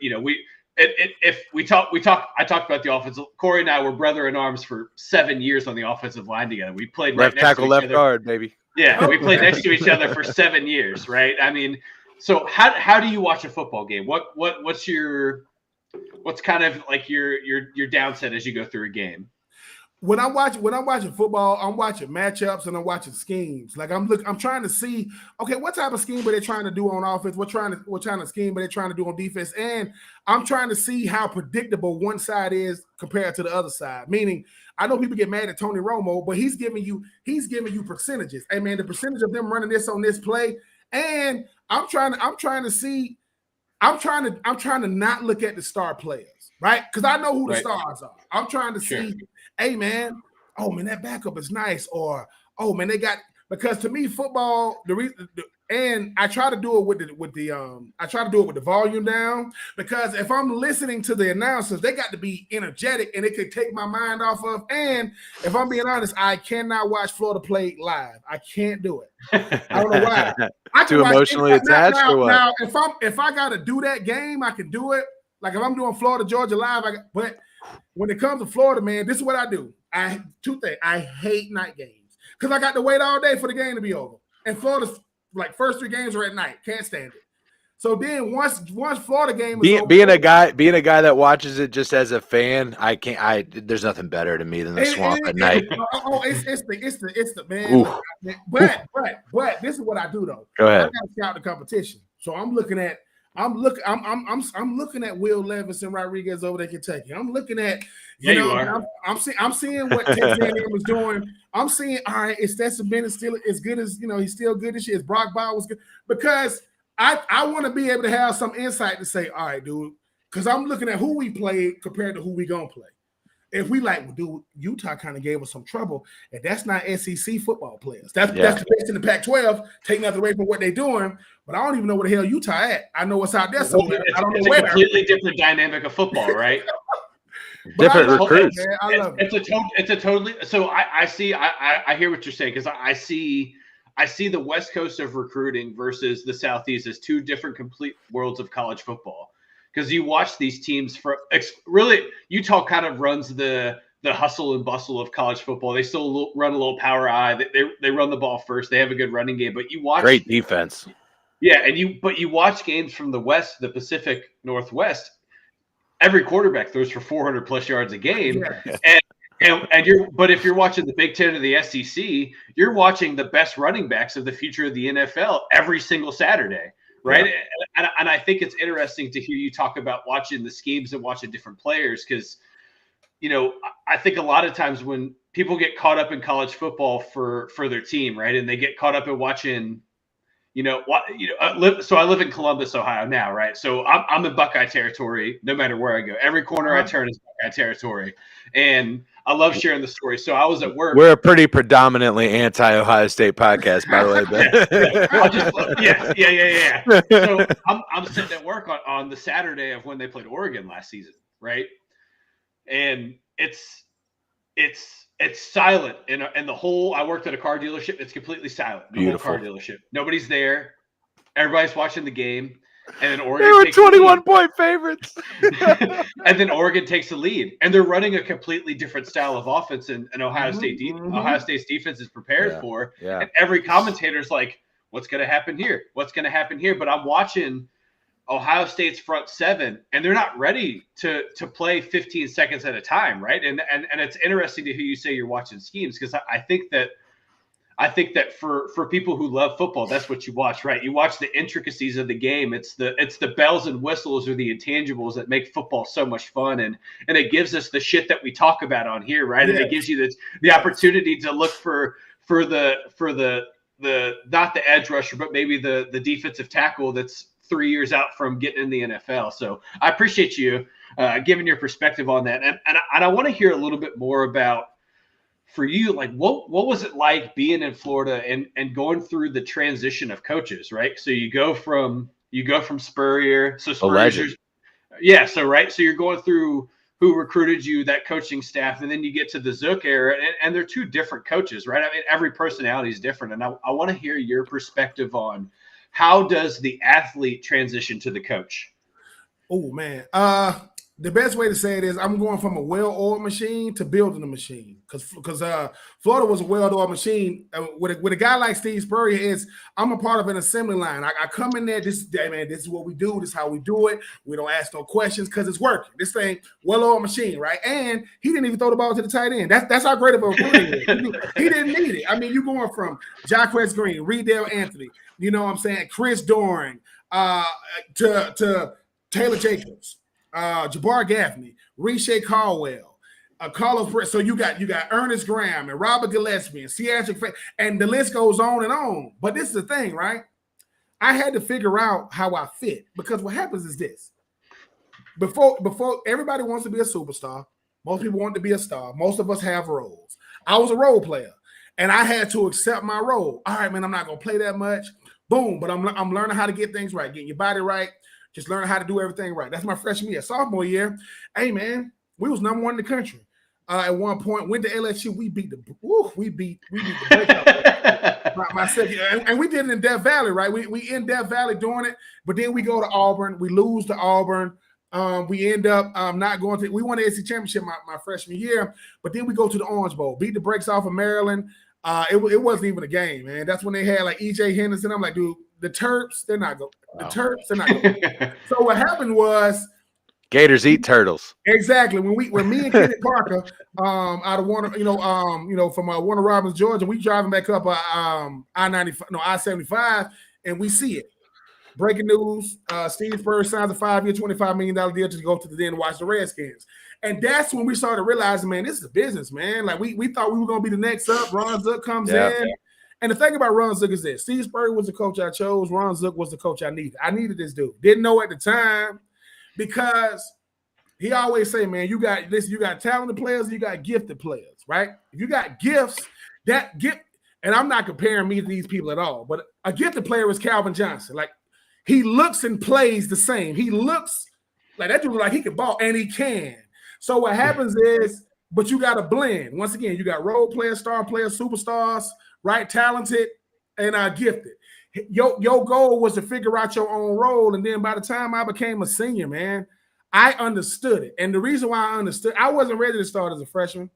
I talked about the offensive. Corey and I were brother in arms for 7 years on the offensive line together. We played left tackle, left guard, baby. Yeah, we played next to each other for 7 years, right? I mean, so how do you watch a football game? What's kind of like your downset as you go through a game? When I'm watching football, I'm watching matchups and I'm watching schemes. Like I'm trying to see, okay, what type of scheme are they trying to do on offense? What kind of scheme are they trying to do on defense? And I'm trying to see how predictable one side is compared to the other side. Meaning, I know people get mad at Tony Romo, but he's giving you percentages. Hey man, the percentage of them running this on this play, and I'm trying to not look at the star players, right? Because I know who the stars are. I'm trying to see. Hey man, oh man, that backup is nice, or oh man, they got, because to me football, and I try to do it with the volume down, because if I'm listening to the announcers, they got to be energetic and it could take my mind off of. And if I'm being honest, I cannot watch Florida play live. I can't do it. I don't know why. Too emotionally attached or what? Now, if I got to do that game, I can do it. Like if I'm doing Florida Georgia live, but when it comes to Florida, man, this is what I do. Two things. I hate night games because I got to wait all day for the game to be over. And Florida's like first 3 games are at night. Can't stand it. So then once Florida game is over, being a guy that watches it just as a fan, I can't. There's nothing better to me than the swamp at night. It's the man. But this is what I do though. Go ahead. I got to scout the competition. So I'm looking at Will Levis and Rodriguez over there in Kentucky. I'm looking at, I'm seeing what Texas A&M is doing. I'm seeing, all right, is Stetson Bennett still as good as, he's still good this year? Is Brock Bowers was good? Because I want to be able to have some insight to say, all right, dude, because I'm looking at who we played compared to who we gonna play. If we like, well, dude, Utah kind of gave us some trouble, and that's not SEC football players. That's the best in the Pac-12. Take nothing away from what they're doing, but I don't even know where the hell Utah at. I know what's out there somewhere. I don't know where. It's a completely different dynamic of football, right? Different recruits. I love it. It's a totally. So I hear what you're saying, because I see the West Coast of recruiting versus the Southeast as 2 different complete worlds of college football. Because you watch these teams really, Utah kind of runs the hustle and bustle of college football. They still run a little power eye. They run the ball first. They have a good running game, but you watch great defense. Yeah, and you watch games from the West, the Pacific Northwest. Every quarterback throws for 400 plus yards a game, but if you're watching the Big Ten or the SEC, you're watching the best running backs of the future of the NFL every single Saturday. Right. Yeah. And I think it's interesting to hear you talk about watching the schemes and watching different players, because, I think a lot of times when people get caught up in college football for their team, right, and they get caught up in watching, I live in Columbus, Ohio now, right? So I'm in Buckeye territory no matter where I go. Every corner I turn is Buckeye territory, and I love sharing the story. So I was at work. We're a pretty predominantly anti-Ohio State podcast, by the way, Ben. Yeah. So I'm sitting at work on the Saturday of when they played Oregon last season, right? And it's silent and the whole. I worked at a car dealership. It's completely silent. The Beautiful. whole car dealership. Nobody's there. Everybody's watching the game, and then Oregon. They were 21-point favorites. And then Oregon takes the lead, and they're running a completely different style of offense, and Ohio State. Ohio State's defense is prepared for. Yeah. And every commentator's like, "What's going to happen here? What's going to happen here?" But I'm watching Ohio State's front seven, and they're not ready to play 15 seconds at a time, right? And it's interesting to hear you say you're watching schemes, because I think that for people who love football, that's what you watch, right? You watch the intricacies of the game. It's the bells and whistles or the intangibles that make football so much fun, and it gives us the shit that we talk about on here, right? Yes. And it gives you the opportunity to look for the not the edge rusher, but maybe the defensive tackle that's 3 years out from getting in the NFL. So I appreciate you giving your perspective on that, and I want to hear a little bit more about, for you, like what was it like being in Florida and going through the transition of coaches, right? So you go from Spurrier, so Spurrier, so you're going through who recruited you, that coaching staff, and then you get to the Zook era, and they're two different coaches, right? I mean, every personality is different, and I want to hear your perspective on how does the athlete transition to the coach? Oh man, the best way to say it is I'm going from a well-oiled machine to building a machine, because Florida was a well-oiled machine. With a guy like Steve Spurrier, I'm a part of an assembly line. I come in there, this is what we do, this is how we do it. We don't ask no questions because it's working. This thing, well-oiled machine, right? And he didn't even throw the ball to the tight end. That's how great of a recruiter he is. He didn't need it. I mean, you're going from Jacquez Green, Reedale Anthony, you know what I'm saying, Chris Doering, to Taylor Jacobs, Jabbar Gaffney, Riche Caldwell, Carlos Perez. So you got Ernest Graham and Robert Gillespie and Seattle, and the list goes on and on. But this is the thing, right? I had to figure out how I fit, because what happens is this. Before everybody wants to be a superstar. Most people want to be a star. Most of us have roles. I was a role player, and I had to accept my role. All right, man, I'm not going to play that much. Boom, but I'm learning how to get things right, getting your body right. Just learning how to do everything right. That's my freshman year. Sophomore year, hey man, we was number one in the country. At one point, went to LSU. We beat the breakout. my second year. And we did it in Death Valley, right? We in Death Valley doing it, but then we go to Auburn. We lose to Auburn. We end up not going to. We won the SEC championship my freshman year, but then we go to the Orange Bowl, beat the brakes off of Maryland. It wasn't even a game, man. That's when they had like E.J. Henderson. I'm like, dude, the Terps, they're not going. The Terps, they're not going. So what happened was, Gators eat turtles. Exactly. When me and Kenny Parker, out of Warner, from Warner Robins, Georgia, we driving back up I-75, and we see it. Breaking news: Steve Spurrier signs a 5-year, $25 million deal to go to the den and watch the Redskins. And that's when we started realizing, man, this is a business, man. Like we thought we were going to be the next up. Ron Zook comes in. And the thing about Ron Zook is this: Steve Spurrier was the coach I chose. Ron Zook was the coach I needed. I needed this dude. Didn't know at the time, because he always say, man, you got talented players and you got gifted players, right? If you got gifts, and I'm not comparing me to these people at all, but a gifted player is Calvin Johnson. Like, he looks and plays the same. He looks like that dude, like he can ball, and he can. So what happens is, but you got to blend. Once again, you got role players, star players, superstars, right? Talented and gifted. Your goal was to figure out your own role. And then by the time I became a senior, man, I understood it. And the reason why I understood, I wasn't ready to start as a freshman.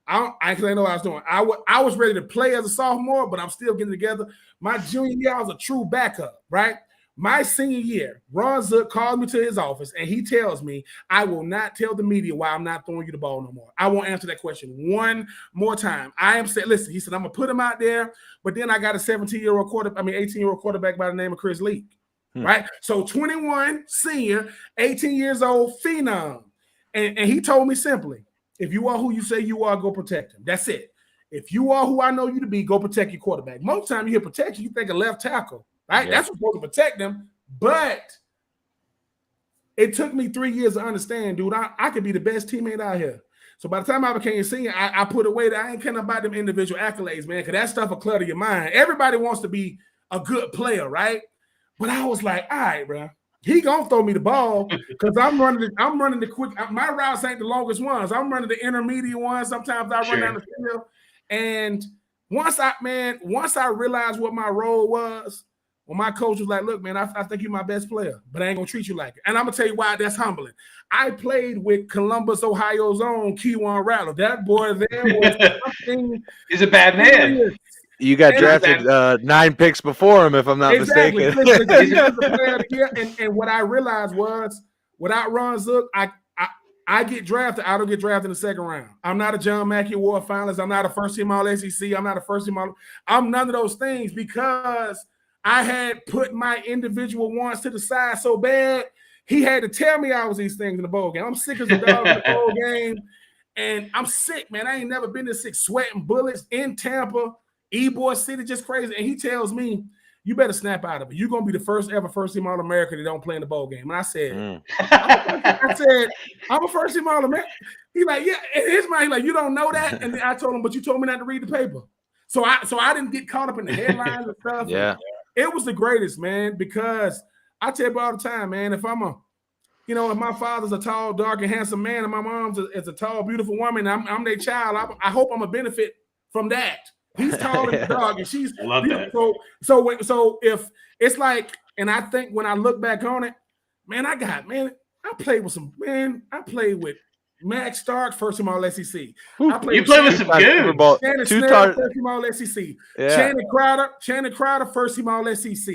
I know what I was doing. I was ready to play as a sophomore, but I'm still getting together. My junior year, I was a true backup, right? My senior year, Ron Zook called me to his office, and he tells me, I will not tell the media why I'm not throwing you the ball no more. I won't answer that question one more time. I am saying, listen, he said, I'm going to put him out there, but then I got a 18-year-old quarterback by the name of Chris Leak, right? So 21, senior, 18 years old, phenom. And he told me simply, if you are who you say you are, go protect him. That's it. If you are who I know you to be, go protect your quarterback. Most time you hear protection, you think a left tackle. right? That's what's supposed to protect them. But it took me 3 years to understand, dude, I could be the best teammate out here. So by the time I became a senior, I put away that I ain't caring about them individual accolades, man, because that stuff will clutter your mind. Everybody wants to be a good player, right? But I was like, all right, bro, he gonna throw me the ball because I'm running the quick. My routes ain't the longest ones. I'm running the intermediate ones. Sometimes I run down the field. And once I realized what my role was, well, my coach was like, look, man, I think you're my best player, but I ain't going to treat you like it. And I'm going to tell you why that's humbling. I played with Columbus, Ohio's own Kewan Rattler. That boy there was something. He's a bad man. You got drafted 9 picks before him, if I'm not mistaken. Listen, he's the player of the year. And what I realized was, without Ron Zook, I get drafted. I don't get drafted in the second round. I'm not a John Mackey Award finalist. I'm not a first-team All-SEC. I'm not a first-team All. I'm none of those things because I had put my individual wants to the side so bad, he had to tell me I was these things in the bowl game. I'm sick as a dog in the bowl game, and I'm sick, man. I ain't never been this sick, sweating bullets in Tampa, Ybor City, just crazy. And he tells me, you better snap out of it. You're going to be the first ever first-team All-American that don't play in the bowl game. And I said, I'm a first-team All-American. He's like, yeah. And his mind, like, you don't know that? And then I told him, but you told me not to read the paper. So I didn't get caught up in the headlines and stuff. Yeah. It was the greatest, man, because I tell you all the time, man, if if my father's a tall, dark, and handsome man, and my mom's is a tall, beautiful woman, I'm their child, I hope I'm a benefit from that. He's tall and dark, and she's I love that. So if it's like, and I think when I look back on it, man, I played with Max Stark, first team All-SEC. You play with some good. Shannon Snell, first team All-SEC. Yeah. Channing Crowder, first team All-SEC.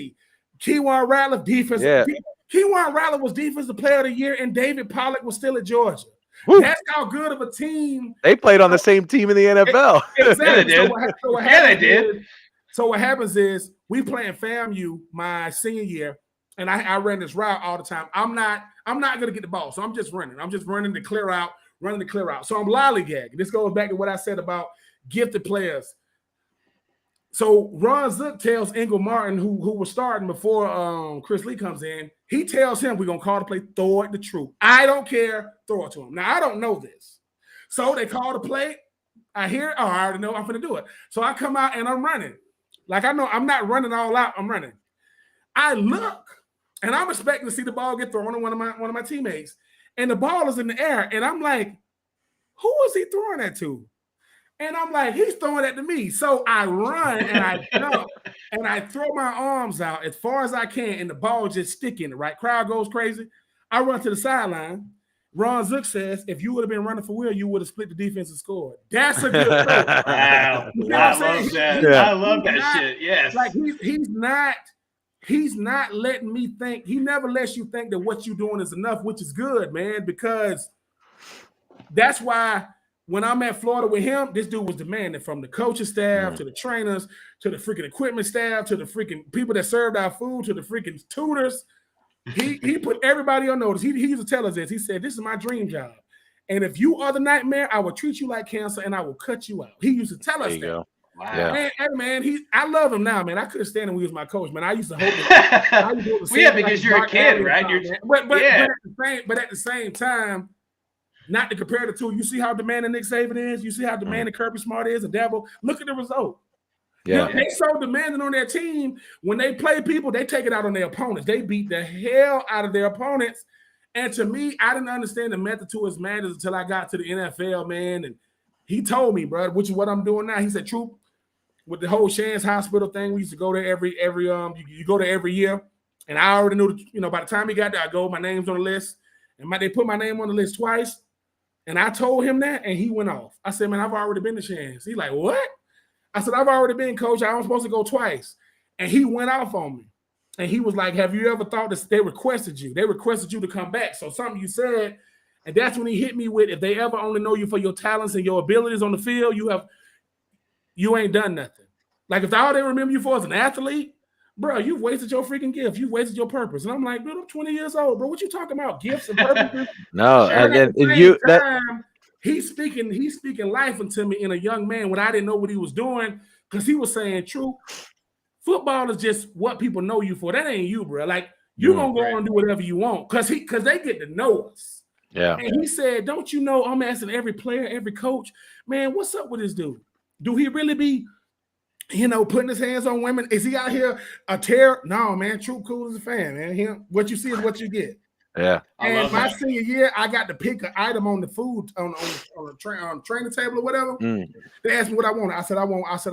Kewan Rattler, defense. Yeah. Kewan Rattler was defensive player of the year, and David Pollock was still at Georgia. Woo. That's how good of a team. They played on the same team in the NFL. Exactly. Yeah, they did. So what happens is we play in FAMU my senior year, and I ran this route all the time. I'm not going to get the ball, so I'm just running. I'm just running to clear out. So I'm lollygagging. This goes back to what I said about gifted players. So Ron Zook tells Ingle Martin, who was starting before Chris Lee comes in, he tells him, we're going to call the play, throw it to Troupe. I don't care, throw it to him. Now, I don't know this. So they call the play. I hear, I already know I'm going to do it. So I come out and I'm running. Like I know I'm not running all out, I'm running. I look, and I'm expecting to see the ball get thrown to one of my teammates. And the ball is in the air. And I'm like, who is he throwing that to? And I'm like, he's throwing that to me. So I run and I jump and I throw my arms out as far as I can, and the ball just stick in it, right? Crowd goes crazy. I run to the sideline. Ron Zook says, if you would have been running for Will, you would have split the defense and scored. That's a good throw. Wow. You know I what I'm love saying? that. I love that shit. Yes. Like he's not letting me think. He never lets you think that what you're doing is enough, which is good, man, because that's why when I'm at Florida with him, this dude was demanding from the coaching staff to the trainers to the freaking equipment staff to the freaking people that served our food to the freaking tutors. He put everybody on notice. He used to tell us this. He said, this is my dream job. And if you are the nightmare, I will treat you like cancer and I will cut you out. He used to tell us that. Go. Wow. Yeah. Man, I love him now, man. I couldn't stand him when he was my coach, man. I used to hope because you're a kid, right? But at the same time, not to compare the two, you see how demanding Nick Saban is. You see how demanding Kirby Smart is. And Dabo, look at the result. Yeah, they so demanding on their team. When they play people, they take it out on their opponents. They beat the hell out of their opponents. And to me, I didn't understand the method to his madness until I got to the NFL, man. And he told me, bro, which is what I'm doing now. He said, Troupe, with the whole Shands Hospital thing, we used to go there every you go there every year. And I already knew, by the time he got there, I go, my name's on the list. And they put my name on the list twice. And I told him that, and he went off. I said, man, I've already been to Shands. He's like, what? I said, I've already been, coach. I'm supposed to go twice. And he went off on me. And he was like, have you ever thought that they requested you? They requested you to come back. So something you said, and that's when he hit me with, if they ever only know you for your talents and your abilities on the field, you ain't done nothing. Like if all they remember you for is an athlete, bro, you've wasted your freaking gift. You've wasted your purpose. And I'm like, dude, I'm 20 years old, bro. What you talking about? Gifts and purposes? No, and he's speaking life into me in a young man when I didn't know what he was doing, because he was saying, Troupe, Football is just what people know you for. That ain't you, bro. Like, you're going to go on and do whatever you want because they get to know us. Yeah. And he said, don't you know, I'm asking every player, every coach, man, what's up with this dude? Do he really be, putting his hands on women? Is he out here a terror? No, man. Troupe cool as a fan, man. What you see is what you get. Yeah. And my senior year, I got to pick an item on the food on the training table or whatever. They asked me what I wanted. I said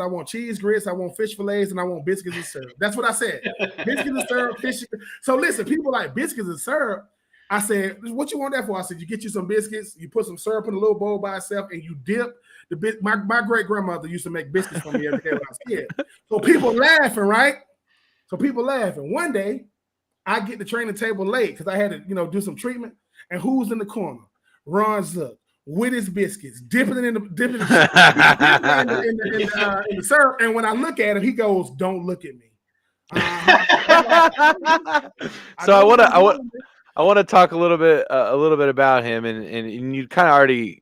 I want cheese grits, I want fish fillets, and I want biscuits and syrup. That's what I said. Biscuits and syrup, fish. So listen, people like biscuits and syrup. I said, what you want that for? I said, you get you some biscuits, you put some syrup in a little bowl by itself, and you dip the bit. My great grandmother used to make biscuits for me every day when I was a kid. So people laughing, right? One day, I get the training table late because I had to, do some treatment. And who's in the corner? Ron Zook with his biscuits, dipping it in the syrup. And when I look at him, he goes, "Don't look at me." So I want to talk a little bit about him, and you kind of already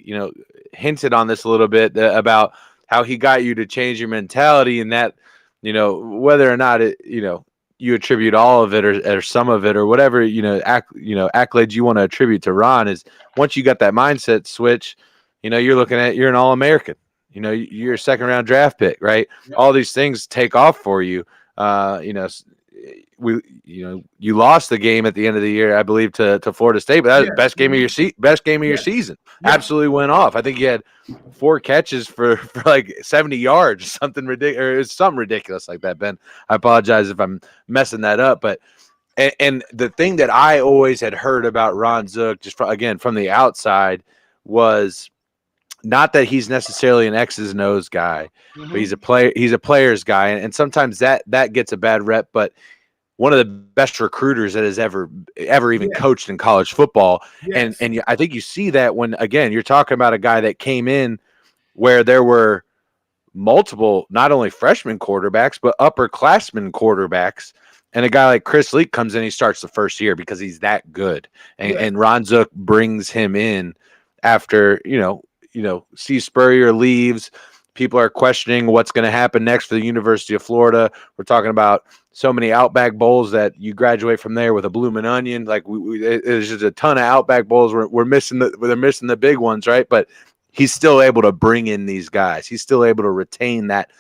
hinted on this a little bit about how he got you to change your mentality, and that whether or not you attribute all of it or some of it or whatever accolades you want to attribute to Ron is once you got that mindset switch, you're looking at you're an All-American, you're a second round draft pick, right? Yep. All these things take off for you. You lost the game at the end of the year, I believe, to Florida State, but that was the best game of your season. Yeah. Absolutely went off. I think you had 4 catches for like 70 yards, something ridiculous, or it's something ridiculous like that, Ben. I apologize if I'm messing that up, but and the thing that I always had heard about Ron Zook, just from the outside, was not that he's necessarily an X's and O's guy, but he's a player's guy, and sometimes that gets a bad rep, but one of the best recruiters that has ever even coached in college football. Yes. And I think you see that when, again, you're talking about a guy that came in where there were multiple, not only freshman quarterbacks, but upperclassmen quarterbacks. And a guy like Chris Leak comes in, he starts the first year because he's that good. And Ron Zook brings him in after, Steve Spurrier leaves. People are questioning what's going to happen next for the University of Florida. We're talking about so many Outback Bowls that you graduate from there with a bloomin' onion. Like there's just a ton of Outback Bowls. They're missing the big ones, right? But he's still able to bring in these guys. He's still able to retain that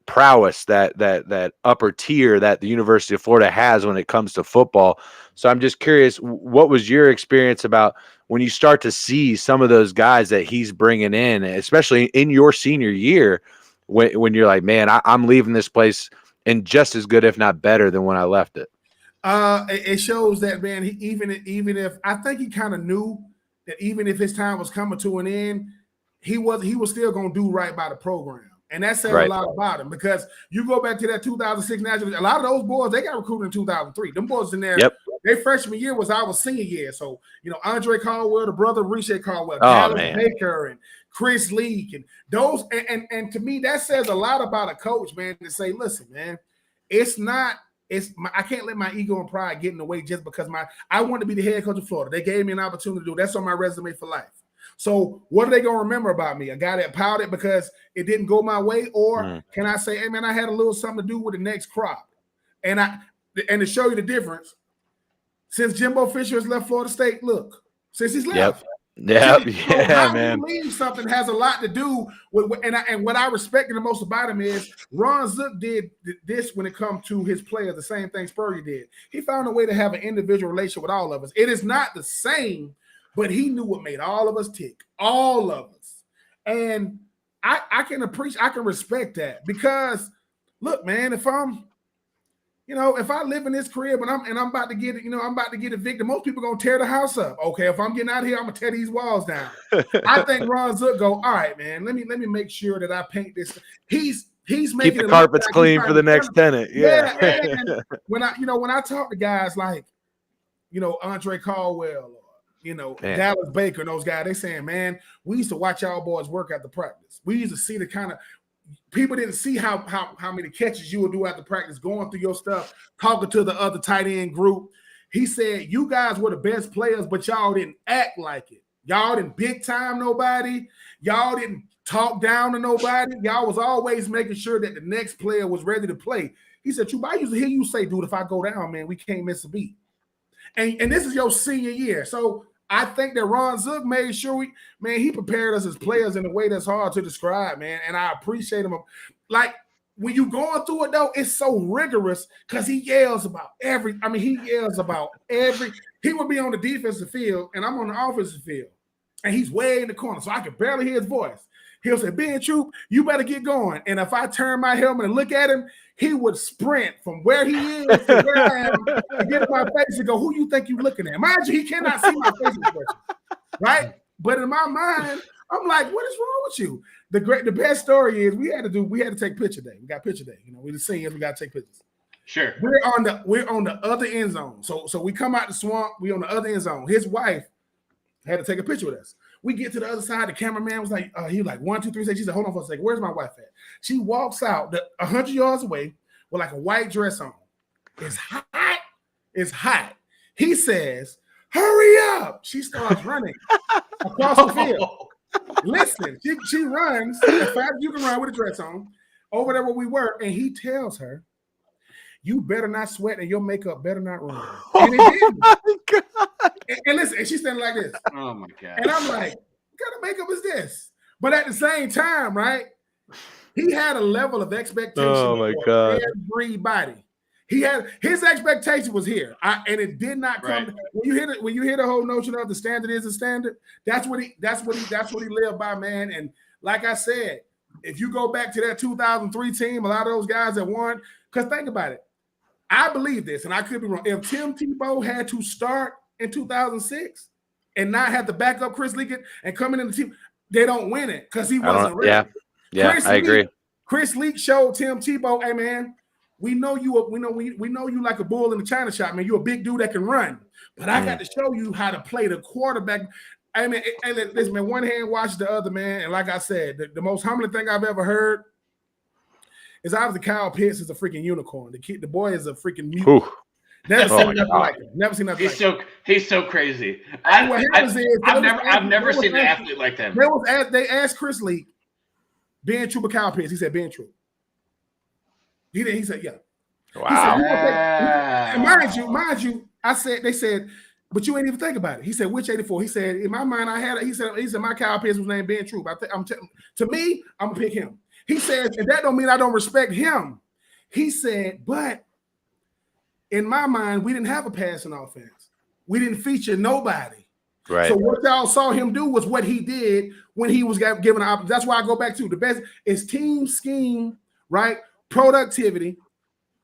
prowess, that upper tier that the University of Florida has when it comes to football. So I'm just curious, what was your experience about when you start to see some of those guys that he's bringing in, especially in your senior year, when you're like, man, I'm leaving this place in just as good, if not better, than when I left it? It shows that, man, even if I think he kind of knew that even if his time was coming to an end, he was still going to do right by the program. And that says a lot about him, because you go back to that 2006 national. A lot of those boys, they got recruited in 2003. Them boys in there, their freshman year was our senior year. So, Andre Caldwell, the brother of Riche Caldwell, Dallas Baker, and Chris Leak, and those. And to me, that says a lot about a coach, man, to say, listen, man, I can't let my ego and pride get in the way just because I want to be the head coach of Florida. They gave me an opportunity to do. That's on my resume for life. So what are they going to remember about me? A guy that pouted because it didn't go my way? Or can I say, hey, man, I had a little something to do with the next crop? And to show you the difference, since Jimbo Fisher has left Florida State, look, since he's left. Man. Believe something has a lot to do with, and what I respected the most about him is Ron Zook did this when it comes to his players, the same thing Spurrier did. He found a way to have an individual relationship with all of us. It is not the same, but he knew what made all of us tick, all of us. And I can respect that, because look, man, if I live in this crib and I'm about to get evicted, most people gonna tear the house up. Okay, if I'm getting out of here, I'm gonna tear these walls down. I think Ron Zook go, all right, man, let me make sure that I paint this. He's making keep the carpets clean for the next tenant. Yeah. And when I talk to guys like, Andre Caldwell, Dallas Baker and those guys, they saying, man, we used to watch y'all boys work at the practice. We used to see the kind of people didn't see how many catches you would do after practice, going through your stuff, talking to the other tight end group. He said, you guys were the best players, but y'all didn't act like it. Y'all didn't big time nobody. Y'all didn't talk down to nobody. Y'all was always making sure that the next player was ready to play. He said, Troupe, I used to hear you say, dude, if I go down, man, we can't miss a beat. And this is your senior year. So I think that Ron Zook made sure he prepared us as players in a way that's hard to describe, man. And I appreciate him. Like, when you going through it, though, it's so rigorous because he yells about every. He would be on the defensive field, and I'm on the offensive field, and he's way in the corner, so I can barely hear his voice. He'll say, Ben Troupe, you better get going. And if I turn my helmet and look at him, he would sprint from where he is to where I am and get in my face and go, who you think you looking at? Mind you, he cannot see my face expression, right? But in my mind, I'm like, what is wrong with you? The best story is we had to take picture day. We got picture day. You know, we the seniors, we got to take pictures. Sure. We're on the other end zone. So we come out the swamp, we on the other end zone. His wife had to take a picture with us. We get to the other side. The cameraman was like, he was like 1, 2, 3. She said, hold on for a second. Where's my wife at? She walks out 100 yards away with like a white dress on. It's hot. It's hot. He says, hurry up. She starts running across the field. Listen, she runs as fast as you can run with a dress on over there where we were. And he tells her, you better not sweat and your makeup better not run. And it didn't. Oh my God. And listen, and she's standing like this. Oh my God. And I'm like, what kind of makeup is this? But at the same time, right? He had a level of expectation for everybody. He had his expectation was here. And it did not come. Right. When you hear the whole notion of the standard is a standard, that's what he lived by, man. And like I said, if you go back to that 2003 team, a lot of those guys that won, because think about it. I believe this, and I could be wrong. If Tim Tebow had to start in 2006 and not have to back up Chris Leak and come in the team, they don't win it because he wasn't ready. Yeah, I agree. Chris Leak showed Tim Tebow, hey man, we know you like a bull in the china shop, man. You're a big dude that can run, but I got to show you how to play the quarterback. I mean, listen, man, one hand washes the other, man. And like I said, the most humbling thing I've ever heard is obviously Kyle Pitts is a freaking unicorn. The boy is a freaking mutant. Never seen nothing like him. Never seen nothing like him. He's so crazy. I've never seen an athlete like them. They asked Chris Leak, Ben Troupe or Kyle Pitts. He said Ben Troupe. He said, yeah. Wow. He said, mind you, they said, but you ain't even think about it. He said, which 84? He said, in my mind, I had it. He said, my Kyle Pitts was named Ben Troupe. To me, I'm gonna pick him. He said, and that don't mean I don't respect him. He said, but in my mind, we didn't have a passing offense. We didn't feature nobody. Right. So what y'all saw him do was what he did when he was given an opportunity. That's why I go back to the best is team scheme, right? Productivity,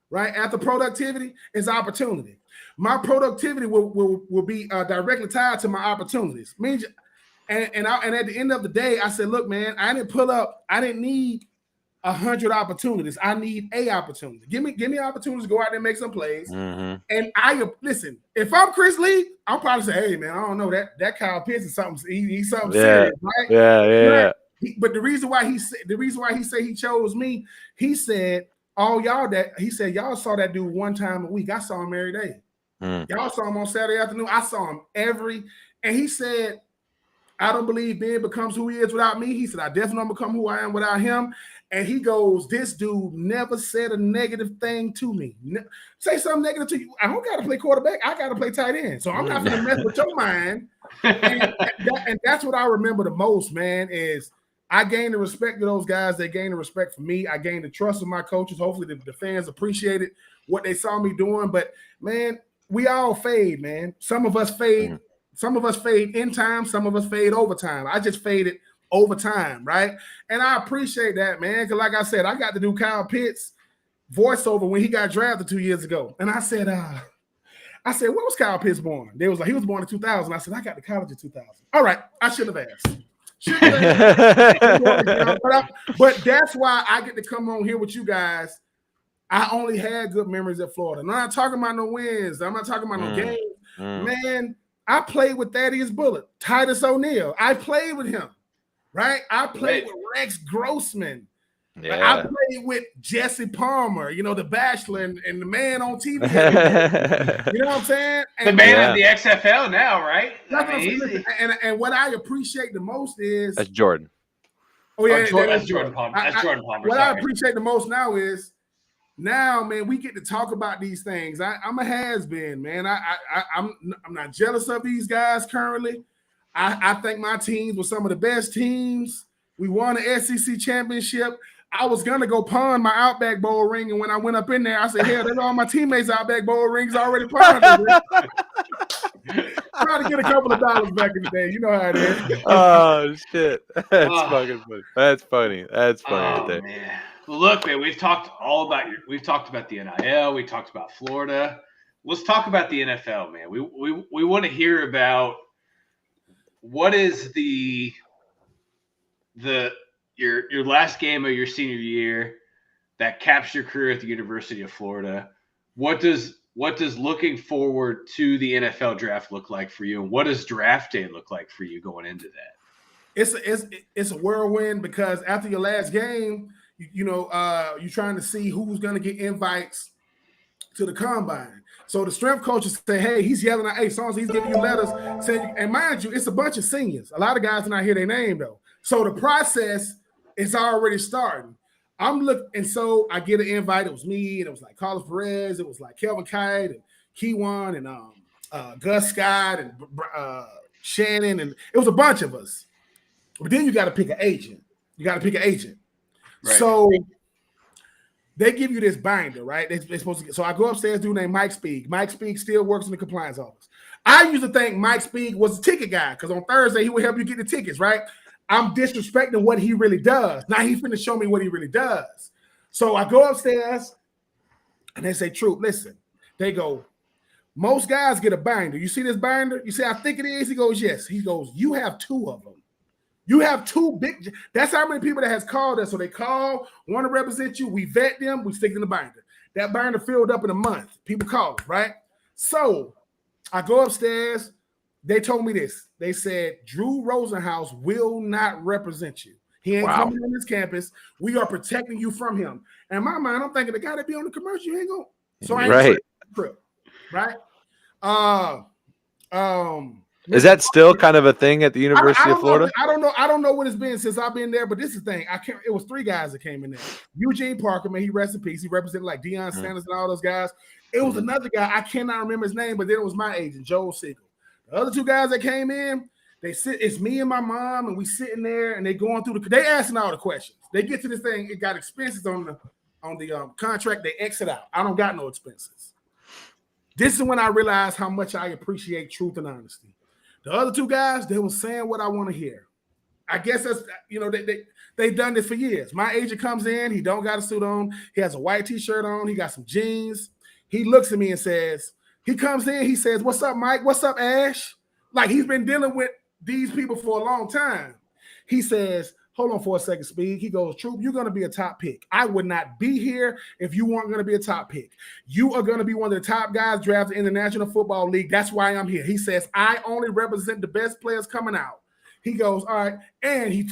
right? After productivity is opportunity. My productivity will be directly tied to my opportunities. And at the end of the day, I said, look, man, I didn't need 100 opportunities. I need a opportunity. Give me opportunities to go out there and make some plays. Mm-hmm. And listen, if I'm Chris Lee, I'll probably say, hey man, I don't know that Kyle Pitts is something. He's something serious, right? Yeah. But the reason why he said he chose me, he said y'all saw that dude one time a week. I saw him every day. Y'all saw him on Saturday afternoon. I saw him and he said, I don't believe Ben becomes who he is without me. He said, I definitely don't become who I am without him. And he goes, this dude never said a negative thing to me. Say something negative to you. I don't got to play quarterback. I got to play tight end. So I'm not going to mess with your mind. And that's what I remember the most, man, is I gained the respect of those guys. They gained the respect for me. I gained the trust of my coaches. Hopefully the fans appreciated what they saw me doing. But, man, we all fade, man. Some of us fade. Some of us fade in time. Some of us fade overtime. I just faded overtime, right? And I appreciate that, man. Because like I said, I got to do Kyle Pitts voiceover when he got drafted 2 years ago. And I said, when was Kyle Pitts born? They was like, he was born in 2000. I said, I got to college in 2000. All right, I should have asked. But that's why I get to come on here with you guys. I only had good memories at Florida. I'm not talking about no wins. I'm not talking about no games. Man, I played with Thaddeus Bullock, Titus O'Neil. I played with him, right? I played with Rex Grossman. Yeah. I played with Jesse Palmer, the Bachelor and the man on TV. You know what I'm saying? The man in the XFL now, right? And what I appreciate the most is that's Jordan. Oh yeah, that's Jordan Palmer. That's Jordan Palmer. What I appreciate the most now is man, we get to talk about these things. I'm a has-been, man. I'm not jealous of these guys currently. I think my teams were some of the best teams. We won the SEC championship. I was gonna go pawn my Outback Bowl ring, and when I went up in there, I said, "Hell, there's all my teammates' Outback Bowl rings already pawned." Trying to get a couple of dollars back in the day. You know how it is. Oh shit, that's fucking funny. That's funny. That's funny. Oh man. Well, look, man, we've talked about the NIL. We talked about Florida. Let's talk about the NFL, man. We want to hear about what is your last game of your senior year that caps your career at the University of Florida. What does looking forward to the NFL draft look like for you, and what does draft day look like for you going into that? It's a whirlwind because after your last game, you're trying to see who's going to get invites to the combine. So the strength coaches say, "Hey, he's yelling at, hey, so he's giving you letters saying," and mind you, it's a bunch of seniors. A lot of guys are not hear their name though. So the process is already starting. I'm looking, and so I get an invite. It was me, and it was like Carlos Perez, it was like Kelvin Kite and Keywan and Gus Scott and Shannon, and it was a bunch of us. But then you got to pick an agent. Right. So they give you this binder, right? They're supposed to get. So I go upstairs, dude named Mike Speak. Mike Speak still works in the compliance office. I used to think Mike Speak was a ticket guy because on Thursday he would help you get the tickets, right? I'm disrespecting what he really does. Now he's finna show me what he really does. So I go upstairs and they say, Troupe, listen. They go, most guys get a binder. You see this binder? You see how thick it is? He goes, yes. He goes, you have 2 of them. You have 2 big. That's how many people that has called us. So they call, want to represent you. We vet them. We stick in the binder. That binder filled up in a month. People call it, right? So I go upstairs. They told me this. They said, Drew Rosenhaus will not represent you. He ain't coming on this campus. We are protecting you from him. And in my mind, I'm thinking the guy that be on the commercial, you ain't going. So I ain't right. Is that still kind of a thing at the University of Florida? I don't know what it's been since I've been there, but this is the thing. It was 3 guys that came in there. Eugene Parker, man, he rest in peace. He represented like Deion Sanders and all those guys. It was another guy. I cannot remember his name, but then it was my agent, Joel Siegel. The other 2 guys that came in, it's me and my mom, and we sitting there, and they going through they asking all the questions. They get to this thing, it got expenses on the contract, they exit out. I don't got no expenses. This is when I realized how much I appreciate truth and honesty. The other 2 guys, they were saying what I want to hear. I guess that's, they've done this for years. My agent comes in, he don't got a suit on, he has a white t-shirt on, he got some jeans. He looks at me and says, he comes in, he says, "What's up, Mike? What's up, Ash?" Like he's been dealing with these people for a long time. He says, "Hold on for a second, Speed." He goes, "Troupe, you're going to be a top pick. I would not be here if you weren't going to be a top pick. You are going to be one of the top guys drafted in the National Football League. That's why I'm here." He says, "I only represent the best players coming out." He goes, "All right." And he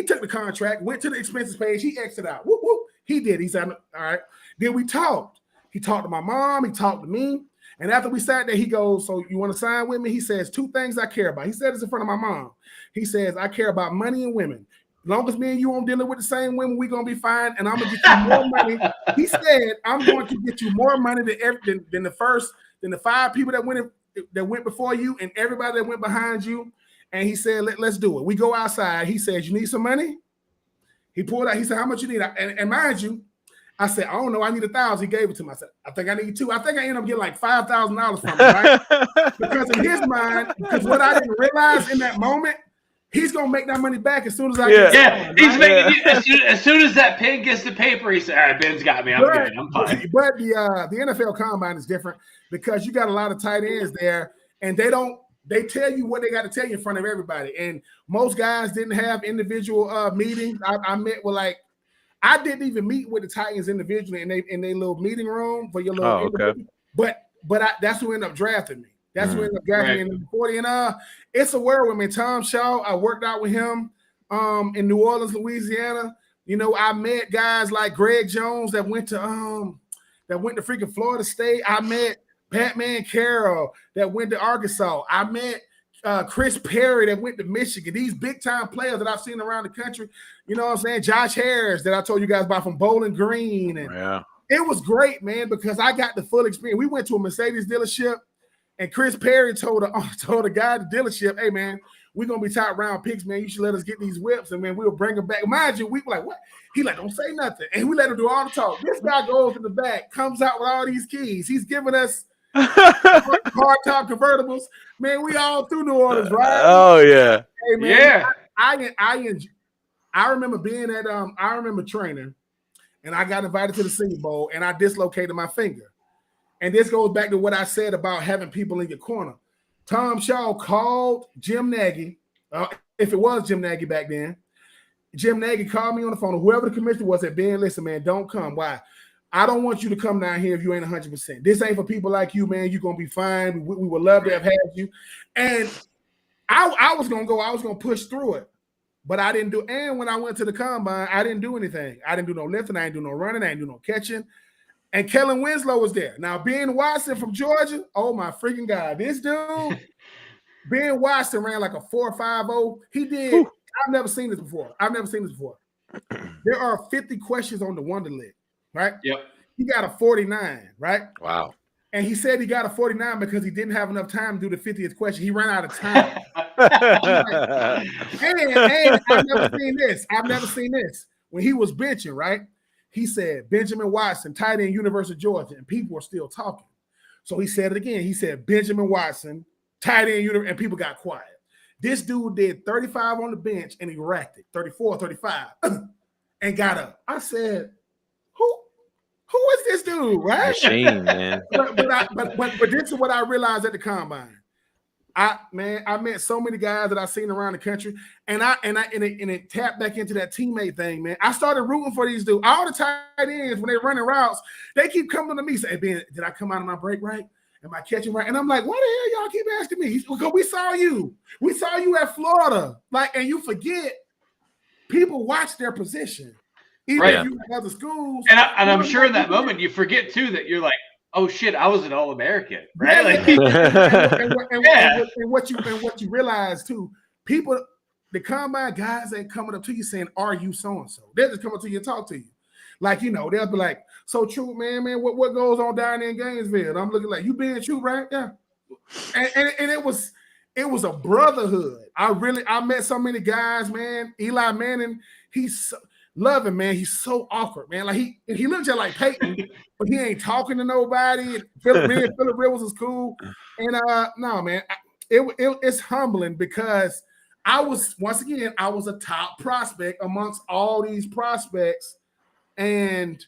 took the contract, went to the expenses page. He exited out. Whoop, whoop. He did. He said, "All right." Then we talked. He talked to my mom. He talked to me. And after we sat there, he goes, "So you want to sign with me?" He says, 2 things I care about. He said this in front of my mom. He says, "I care about money and women. As long as me and you aren't dealing with the same women, we're going to be fine. And I'm going to get you more money." He said, "I'm going to get you more money than the 5 people that went before you and everybody that went behind you." And he said, let's do it. We go outside. He says, "You need some money?" He pulled out. He said, "How much you need?" And mind you, I said, "I don't know. I need 1,000." He gave it to me. I said, "I think I need 2." I think I ended up getting like $5,000 from him, right? Because in his mind, because what I didn't realize in that moment, he's gonna make that money back as soon as I get it. He's making you as soon as that pen gets the paper. He said, "All right, Ben's got me. I'm good. I'm fine." But the NFL Combine is different because you got a lot of tight ends there, and they tell you what they got to tell you in front of everybody. And most guys didn't have individual meetings. I met with I didn't even meet with the Titans individually in their little meeting room for your little. Okay. But that's who ended up drafting me. That's who ended up drafting me in the 40. And it's a whirlwind. Tom Shaw, I worked out with him in New Orleans, Louisiana. You know, I met guys like Greg Jones that went to freaking Florida State. I met Batman Carroll that went to Arkansas. I met Chris Perry that went to Michigan. These big time players that I've seen around the country. You know what I'm saying? Josh Harris that I told you guys about from Bowling Green. And it was great, man, because I got the full experience. We went to a Mercedes dealership, and Chris Perry told the guy at the dealership, hey, man, we're going to be top round picks, man. You should let us get these whips, and, man, we'll bring them back. Mind you, we were like, what? He like, don't say nothing. And we let him do all the talk. This guy goes in the back, comes out with all these keys. He's giving us hard top convertibles. Man, we all through New Orleans, right? Oh, yeah. Hey, man, I remember being at I remember training, and I got invited to the Senior Bowl, and I dislocated my finger. And this goes back to what I said about having people in your corner. Tom Shaw called Jim Nagy, if it was Jim Nagy back then. Jim Nagy called me on the phone, or whoever the commissioner was, said, Ben, listen, man, don't come. Why? I don't want you to come down here if you ain't 100%. This ain't for people like you, man. You're going to be fine. We would love to have had you. And I was going to go. I was going to push through it. But I didn't do – and when I went to the combine, I didn't do anything. I didn't do no lifting. I didn't do no running. I didn't do no catching. And Kellen Winslow was there. Now, Ben Watson from Georgia, oh, my freaking God. This dude, Ben Watson ran like a 4.50. He did – I've never seen this before. There are 50 questions on the Wonderlic, right? Yep. He got a 49, right? Wow. And he said he got a 49 because he didn't have enough time to do the 50th question. He ran out of time. and I've never seen this. When he was benching, right? He said, Benjamin Watson, tight end, University of Georgia, and people were still talking. So he said it again. He said, Benjamin Watson, tight end, and people got quiet. This dude did 35 on the bench, and he racked it, 34, 35, and got up. I said, who is this dude, right? Machine, man. but this is what I realized at the combine. I met so many guys that I've seen around the country, and it tapped back into that teammate thing, man. I started rooting for these dudes. All the tight ends, when they're running routes, they keep coming to me, saying, hey, Ben, did I come out of my break right? Am I catching right? And I'm like, why the hell y'all keep asking me? Because we saw you. We saw you at Florida. Like, and you forget people watch their position. Even if you at other schools. And I'm sure in that moment you forget too that you're like, oh shit, I was an All-American, right? And what you realize too, people, the combine guys ain't coming up to you saying, are you so-and-so? They'll just come up to you and talk to you. Like, you know, they'll be like, so Troupe, man, what goes on down there in Gainesville? And I'm looking like, you being Troupe, right? Yeah. And it was a brotherhood. I met so many guys, man. Eli Manning, he's loving, man. He's so awkward, man. Like he looks just like Peyton, but he ain't talking to nobody. Philip Rivers is cool. And no, man, it's humbling because I was a top prospect amongst all these prospects. And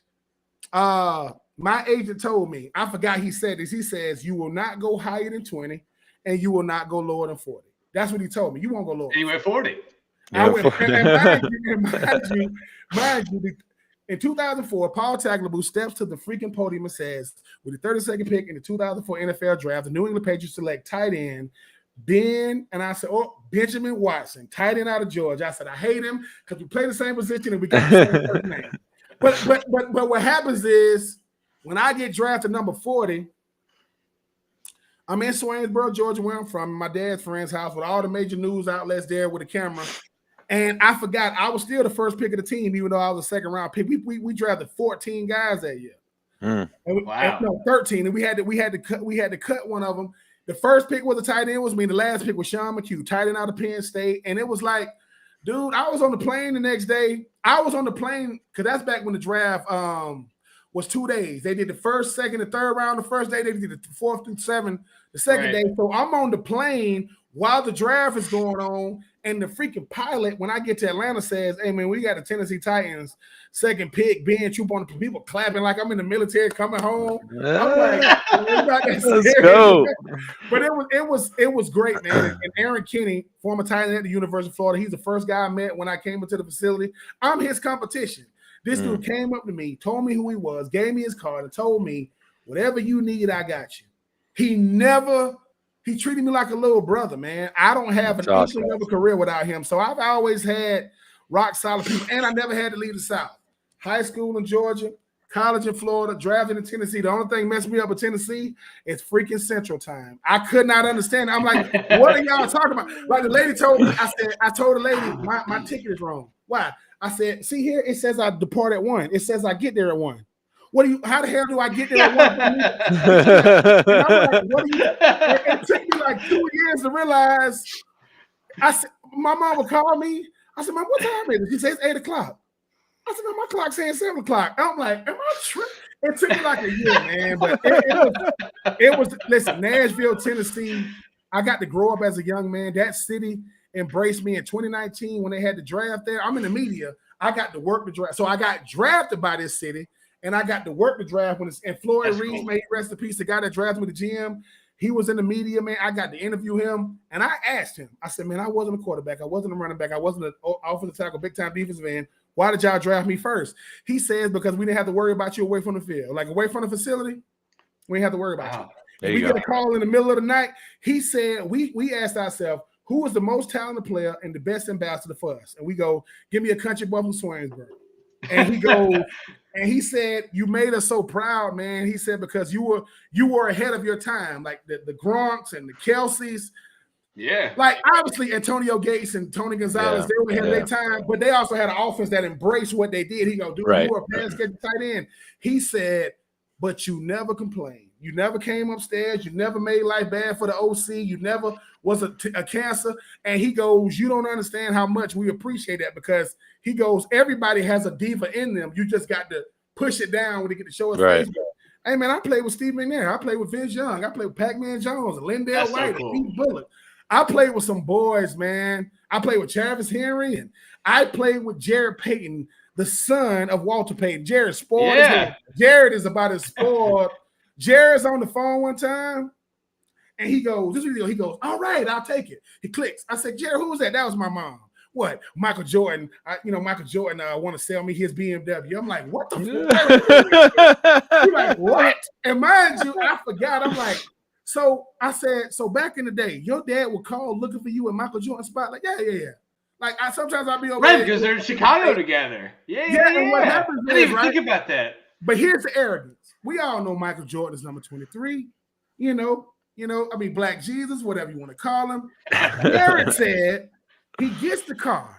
my agent told me, I forgot he said this. He says, you will not go higher than 20 and you will not go lower than 40. That's what he told me. You won't go lower. And you went 40. I went, and mind you, in 2004, Paul Tagliabue steps to the freaking podium and says, with the 32nd pick in the 2004 NFL draft, the New England Patriots select tight end Ben, and I said, Benjamin Watson, tight end out of Georgia. I said, I hate him because we play the same position and we got the same first name. But what happens is when I get drafted number 40, I'm in Swainsboro, Georgia, where I'm from, my dad's friend's house with all the major news outlets there with a camera. And I forgot I was still the first pick of the team, even though I was a second round pick. We drafted 14 guys that year. Wow. 13. And we had to cut one of them. The first pick was a tight end, was me. The last pick was Sean McHugh, tight end out of Penn State. And it was like, dude, I was on the plane the next day. I was on the plane because that's back when the draft was 2 days. They did the first, second, and third round the first day. They did the 4th through 7th the second day. So I'm on the plane while the draft is going on. And the freaking pilot, when I get to Atlanta, says, hey, man, we got the Tennessee Titans second pick, Ben Troupe on the people clapping like I'm in the military coming home. I'm like, let's go. But it was great, man. And Aaron Kinney, former tight end at the University of Florida, he's the first guy I met when I came into the facility. I'm his competition. This dude came up to me, told me who he was, gave me his card, and told me, whatever you need, I got you. He treated me like a little brother, man. I don't have an inkling of a career without him. So I've always had rock solid people, and I never had to leave the South. High school in Georgia, college in Florida, drafted in Tennessee. The only thing messed me up with Tennessee is freaking Central Time. I could not understand it. I'm like, what are y'all talking about? Like the lady told me, I told the lady, my ticket is wrong. Why? I said, see here, it says I depart at 1. It says I get there at 1. How the hell do I get there at 1? And I'm like, what do you? It took me like 2 years to realize. I said, my mom would call me. I said, Mom, what time is it? She says 8 o'clock. I said, my clock's saying 7 o'clock. I'm like, am I tripping? It took me like a year, man. But it was, listen, Nashville, Tennessee. I got to grow up as a young man. That city embraced me in 2019 when they had the draft there. I'm in the media. I got to work the draft. So I got drafted by this city, and I got to work the draft when it's, and Floyd Reeves, may he rest in peace, the guy that drafted with the GM. He was in the media, man. I got to interview him, and I asked him. I said, man, I wasn't a quarterback. I wasn't a running back. I wasn't an offensive tackle, big-time defensive end. Why did y'all draft me first? He says, because we didn't have to worry about you away from the field. Like away from the facility, we didn't have to worry about you. We get a call in the middle of the night. He said, we asked ourselves, who is the most talented player and the best ambassador for us? And we go, give me a country boy from Swainsboro. And he goes, and he said, you made us so proud, man. He said, because you were ahead of your time, like the Gronks and the Kelseys. Yeah. Like, obviously, Antonio Gates and Tony Gonzalez, they were ahead of their time, but they also had an offense that embraced what they did. He go, dude, you were a pass catching tight end. He said, but you never complained. You never came upstairs. You never made life bad for the OC. You never was a cancer. And he goes, you don't understand how much we appreciate that, because he goes, everybody has a diva in them. You just got to push it down when they get to show us Facebook. Hey, man, I played with Steve McNair. I played with Vince Young. I played with Pac-Man Jones, Lindell White, Steve Bullock. I played with some boys, man. I played with Travis Henry, and I played with Jared Payton, the son of Walter Payton. Jared spoiled. Yeah. Jared is about as spoiled. Jared's on the phone one time, and he goes, this video, he goes, all right, I'll take it. He clicks. I said, Jared, who was that? That was my mom. What? Michael Jordan. Michael Jordan want to sell me his BMW. I'm like, what the fuck? He's like, what? And mind you, I forgot. I'm like, so I said, so back in the day, your dad would call looking for you in Michael Jordan's spot. Like, yeah. Like, sometimes I'll be over there. Right, because they're in Chicago together. Yeah. And what happens I didn't even think about that. But here's the arrogance. We all know Michael Jordan is number 23. Black Jesus, whatever you want to call him. Jared said he gets the car.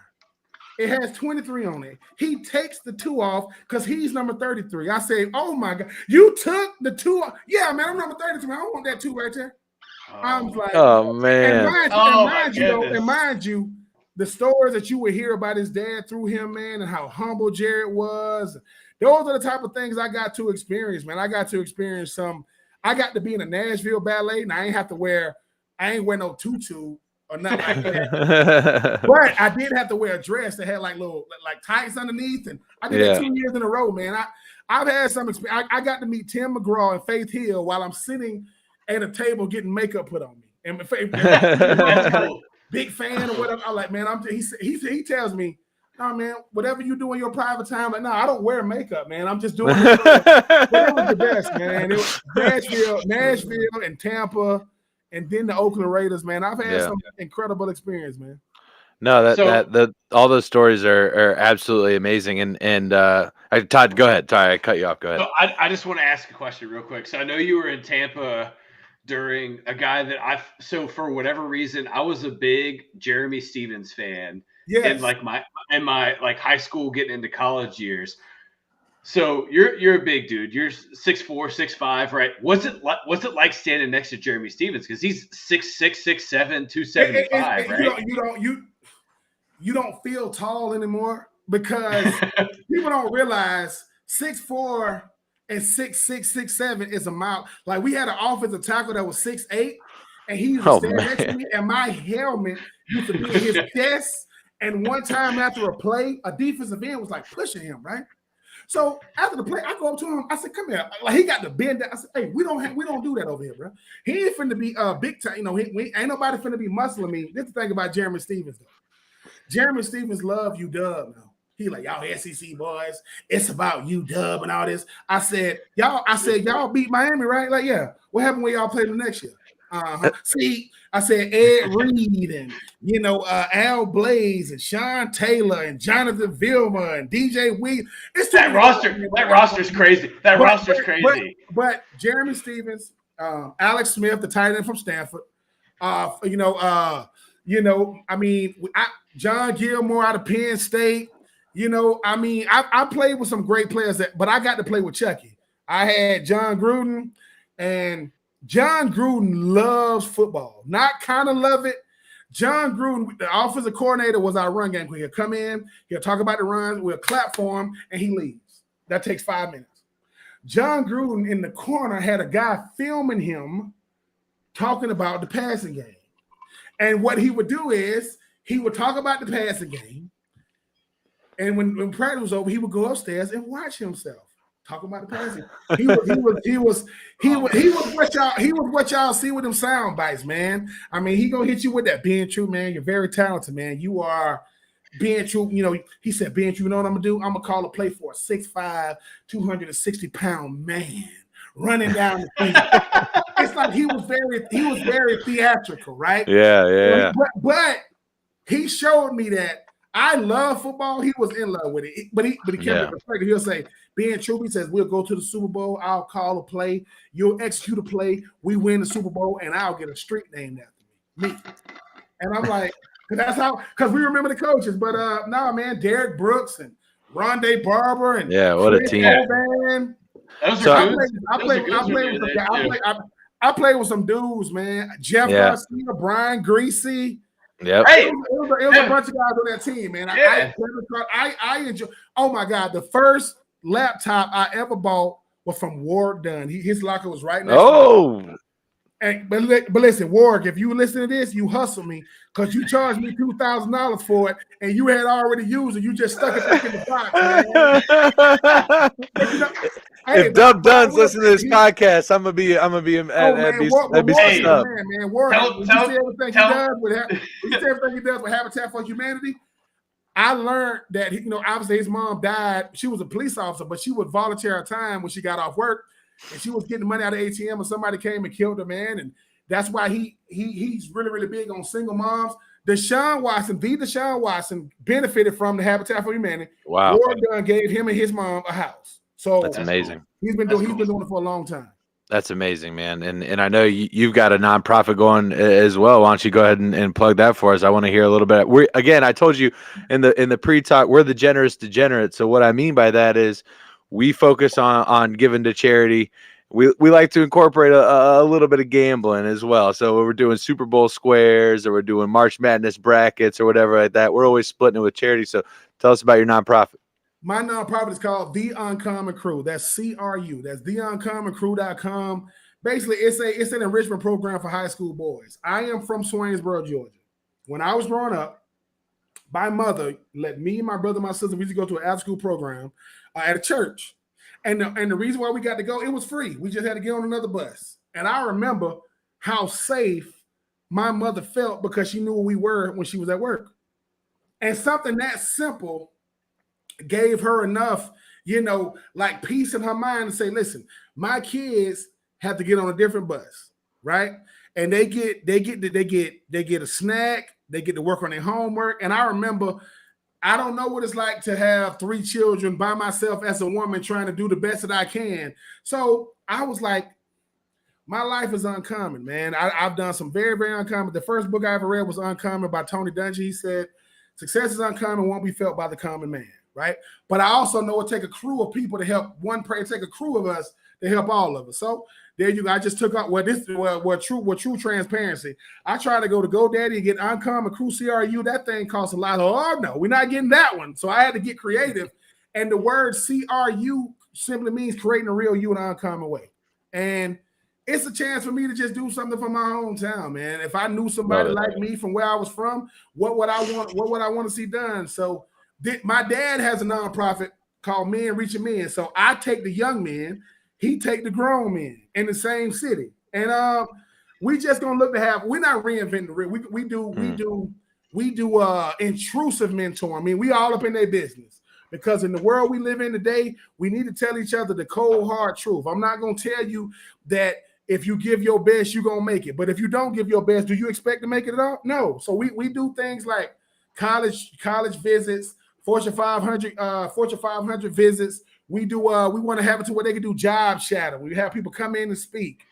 It has 23 on it. He takes the 2 off because he's number 33. I say, oh my God, you took the 2 off. Yeah, man, I'm number 33. I don't want that 2 right there. I was like, oh man. And mind you, the stories that you would hear about his dad through him, man, and how humble Jared was. Those are the type of things I got to experience, man. I got to be in a Nashville ballet, and I ain't wear no tutu or nothing like that. But I did have to wear a dress that had like little tights underneath, and I did it 2 years in a row, man. I've had some experience. I got to meet Tim McGraw and Faith Hill while I'm sitting at a table getting makeup put on me. And big fan or whatever. I'm like, man, he tells me, no, man, whatever you do in your private time, like, no, I don't wear makeup, man. I'm just doing it. But it was the best, man. It was Nashville and Tampa, and then the Oakland Raiders, man. I've had some incredible experience, man. No, all those stories are absolutely amazing. And Todd, go ahead. Sorry, I cut you off. Go ahead. So I just want to ask a question real quick. So I know you were in Tampa during a guy that so for whatever reason, I was a big Jeremy Stevens fan. Yes. In my high school getting into college years. So you're a big dude. You're 6'4", 6'5", right? What's it like standing next to Jeremy Stevens? Because he's 6'6", 6'7", 275, right? You don't feel tall anymore because people don't realize 6'4" and 6'6", 6'7" is a mile. Like, we had an offensive tackle that was 6'8", and he used to stand next to me, and my helmet used to be in his chest. And one time after a play, a defensive end was like pushing him, right? So after the play, I go up to him. I said, "Come here." Like, he got to bend down. I said, "Hey, we don't do that over here, bro. He ain't finna be big time. Ain't nobody finna be muscling me." This is the thing about Jeremy Stevens, though. Jeremy Stevens love UW now. He like, y'all SEC boys. It's about UW and all this. I said, y'all beat Miami, right? Like, yeah. What happened when y'all played them next year? See, I said Ed Reed and Al Blaze and Sean Taylor and Jonathan Vilma and DJ Weed. It's that roster's crazy. Roster's crazy. But Jeremy Stevens, Alex Smith, the tight end from Stanford. John Gilmore out of Penn State. I played with some great players, but I got to play with Chucky. I had John Gruden, and John Gruden loves football. Not kind of love it. John Gruden, the offensive coordinator, was our run game. He'll come in, he'll talk about the runs, we'll clap for him, and he leaves. That takes 5 minutes. John Gruden in the corner had a guy filming him talking about the passing game. And what he would do is he would talk about the passing game. And when practice was over, he would go upstairs and watch himself talking about the passing. He was what y'all see with them sound bites, man. I mean, he gonna hit you with that. Ben Troupe, man, you're very talented, man. You are Ben Troupe. He said, Ben Troupe, you know what I'm gonna do? I'm gonna call a play for a 6'5", 260-pound man running down the field. It's like he was very theatrical, right? Yeah. But he showed me that I love football. He was in love with it, but he kept it perspective. He'll say, Ben Troupe, he says, we'll go to the Super Bowl. I'll call a play. You'll execute a play. We win the Super Bowl, and I'll get a street named after me. And I'm like, because we remember the coaches. But man, Derek Brooks and Rondé Barber and what a team. I played with some dudes, man. Jeff Garcia, Brian Greasy. Yep. Hey, it was a bunch of guys on that team, man. I enjoy. Oh my God, the first laptop I ever bought was from Ward Dunn. His locker was right next to me. But listen, Ward, if you listen to this, you hustle me because you charged me $2,000 for it, and you had already used it. You just stuck it back in the box, man. If Dub Dunn's listening to this podcast, I'm gonna be stuck up. Man, Ward, you see everything he does with Habitat for Humanity. I learned that obviously his mom died. She was a police officer, but she would volunteer her time when she got off work, and she was getting money out of ATM, and somebody came and killed her, man. And that's why he's really, really big on single moms. Deshaun Watson benefited from the Habitat for Humanity. Wow. Ward Dunn gave him and his mom a house. So that's amazing. He's been doing it for a long time. That's amazing, man. And I know you've got a nonprofit going as well. Why don't you go ahead and plug that for us? I want to hear a little bit. I told you in the pre-talk, we're the generous degenerate. So what I mean by that is we focus on giving to charity. We like to incorporate a little bit of gambling as well. So we're doing Super Bowl squares, or we're doing March Madness brackets or whatever like that. We're always splitting it with charity. So tell us about your nonprofit. My nonprofit is called The Uncommon Crew. That's CRU. That's theUncommonCrew.com. Basically, it's an enrichment program for high school boys. I am from Swainsboro, Georgia. When I was growing up, my mother let me, my brother, my sister, we used to go to an after-school program at a church. And the reason why we got to go, it was free. We just had to get on another bus. And I remember how safe my mother felt because she knew where we were when she was at work. And something that simple gave her enough, like peace in her mind to say, listen, my kids have to get on a different bus, right? And they get a snack, they get to work on their homework. And I remember, I don't know what it's like to have 3 children by myself as a woman trying to do the best that I can. So I was like, my life is uncommon, man. I've done some very, very uncommon. The first book I ever read was Uncommon by Tony Dungy. He said, success is uncommon, won't be felt by the common man. Right. But I also know it take a crew of people to help take a crew of us to help all of us. So there you go. I just took out true transparency. I try to go to GoDaddy and get Uncommon Crew CRU. That thing costs a lot. Oh no, we're not getting that one. So I had to get creative. And the word CRU simply means creating a real you in an uncommon way. And it's a chance for me to just do something for my hometown, man. If I knew somebody like me from where I was from, what would I want to see done? So my dad has a nonprofit called Men Reaching Men. So I take the young men, he take the grown men in the same city. And we just gonna look to have, we're not reinventing the wheel. We do intrusive mentoring. I mean, we all up in their business. Because in the world we live in today, we need to tell each other the cold, hard truth. I'm not gonna tell you that if you give your best, you're gonna make it. But if you don't give your best, do you expect to make it at all? No. So we do things like college visits, Fortune 500 visits. We want to have it to where they can do job shadow. We have people come in and speak.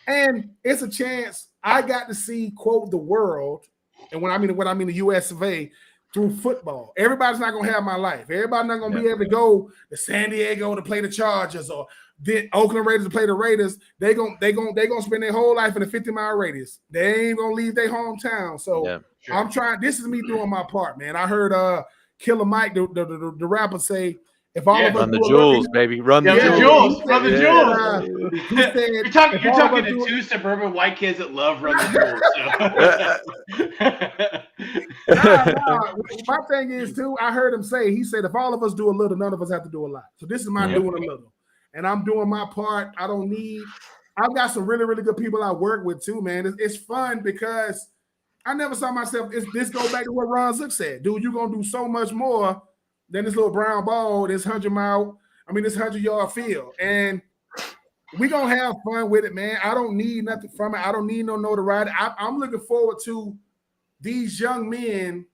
And it's a chance I got to see, quote, the world. And when I mean the US of A, through football. Everybody's not gonna have my life. Everybody's not gonna be able to go to San Diego to play the Chargers or the Oakland Raiders to play the Raiders. They gonna spend their whole life in a 50-mile radius. They ain't gonna leave their hometown. So I'm trying. This is me doing my part, man. I heard Killer Mike, the rapper, say, if all of us run the jewels, baby, run the jewels, run the jewels. You're talking to two suburban white kids that love Run the Jewels. My thing is too. I heard him say. He said, if all of us do a little, none of us have to do a lot. So this is my doing a little, and I'm doing my part. I've got some really, really good people I work with too, man. It's fun because I never saw myself. This goes back to what Ron Zook said, dude. You're gonna do so much more than this little brown ball, this 100-yard field. And we're going to have fun with it, man. I don't need nothing from it. I don't need no notoriety. I'm looking forward to these young men.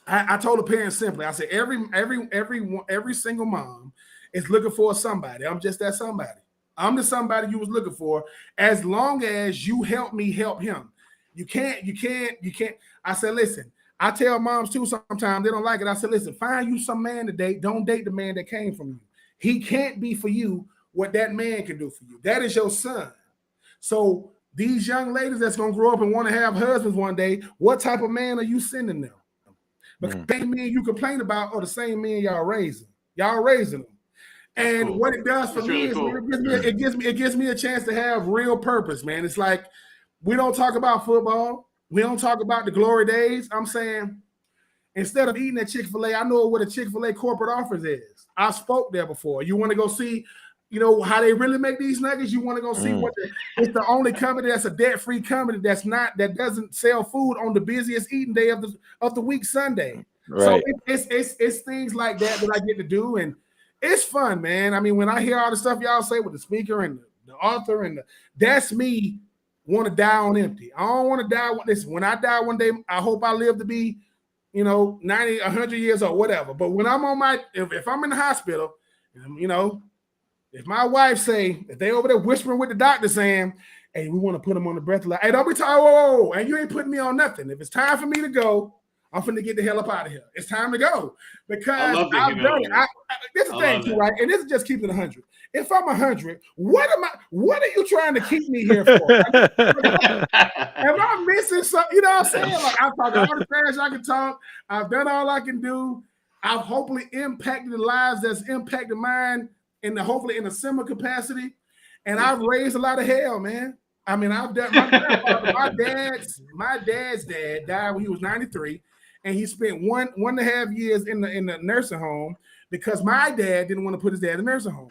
I told the parents simply, I said, every single mom is looking for somebody. I'm just that somebody. I'm the somebody you was looking for, as long as you help me help him. You can't. I said, listen, I tell moms too sometimes they don't like it. I said, listen, find you some man to date. Don't date the man that came from you. He can't be for you what that man can do for you. That is your son. So these young ladies that's going to grow up and want to have husbands one day, what type of man are you sending them? Because the same men you complain about are the same men y'all raising. Y'all raising them. And what it does for me is it gives me a chance to have real purpose, man. It's like we don't talk about football. We don't talk about the glory days. I'm saying instead of eating at Chick-fil-A, I know what a Chick-fil-A corporate office is. I spoke there before. You want to go see, how they really make these nuggets? You want to go see it's the only company that's a debt-free company that doesn't sell food on the busiest eating day of the week, Sunday. Right. So it's things like that I get to do, and it's fun, man. I mean, when I hear all the stuff y'all say with the speaker and the author that's me. Want to die on empty. I don't want to die. Listen, when I die one day, I hope I live to be, 90, 100 years or whatever. But when I'm if I'm in the hospital, if my wife if they over there whispering with the doctor saying, hey, we want to put him on the breathalyzer. Hey, don't be talking, whoa, and you ain't putting me on nothing. If it's time for me to go, I'm finna get the hell up out of here. It's time to go because I've done it. This is the thing too, right? And this is just keeping it 100. If I'm 100, what are you trying to keep me here for? Am I missing something? You know what I'm saying? Like I've talked all the trash I can talk. I've done all I can do. I've hopefully impacted the lives that's impacted mine hopefully in a similar capacity. And I've raised a lot of hell, man. I mean, I've done my dad's dad died when he was 93. And he spent 1.5 years in the nursing home because my dad didn't want to put his dad in the nursing home.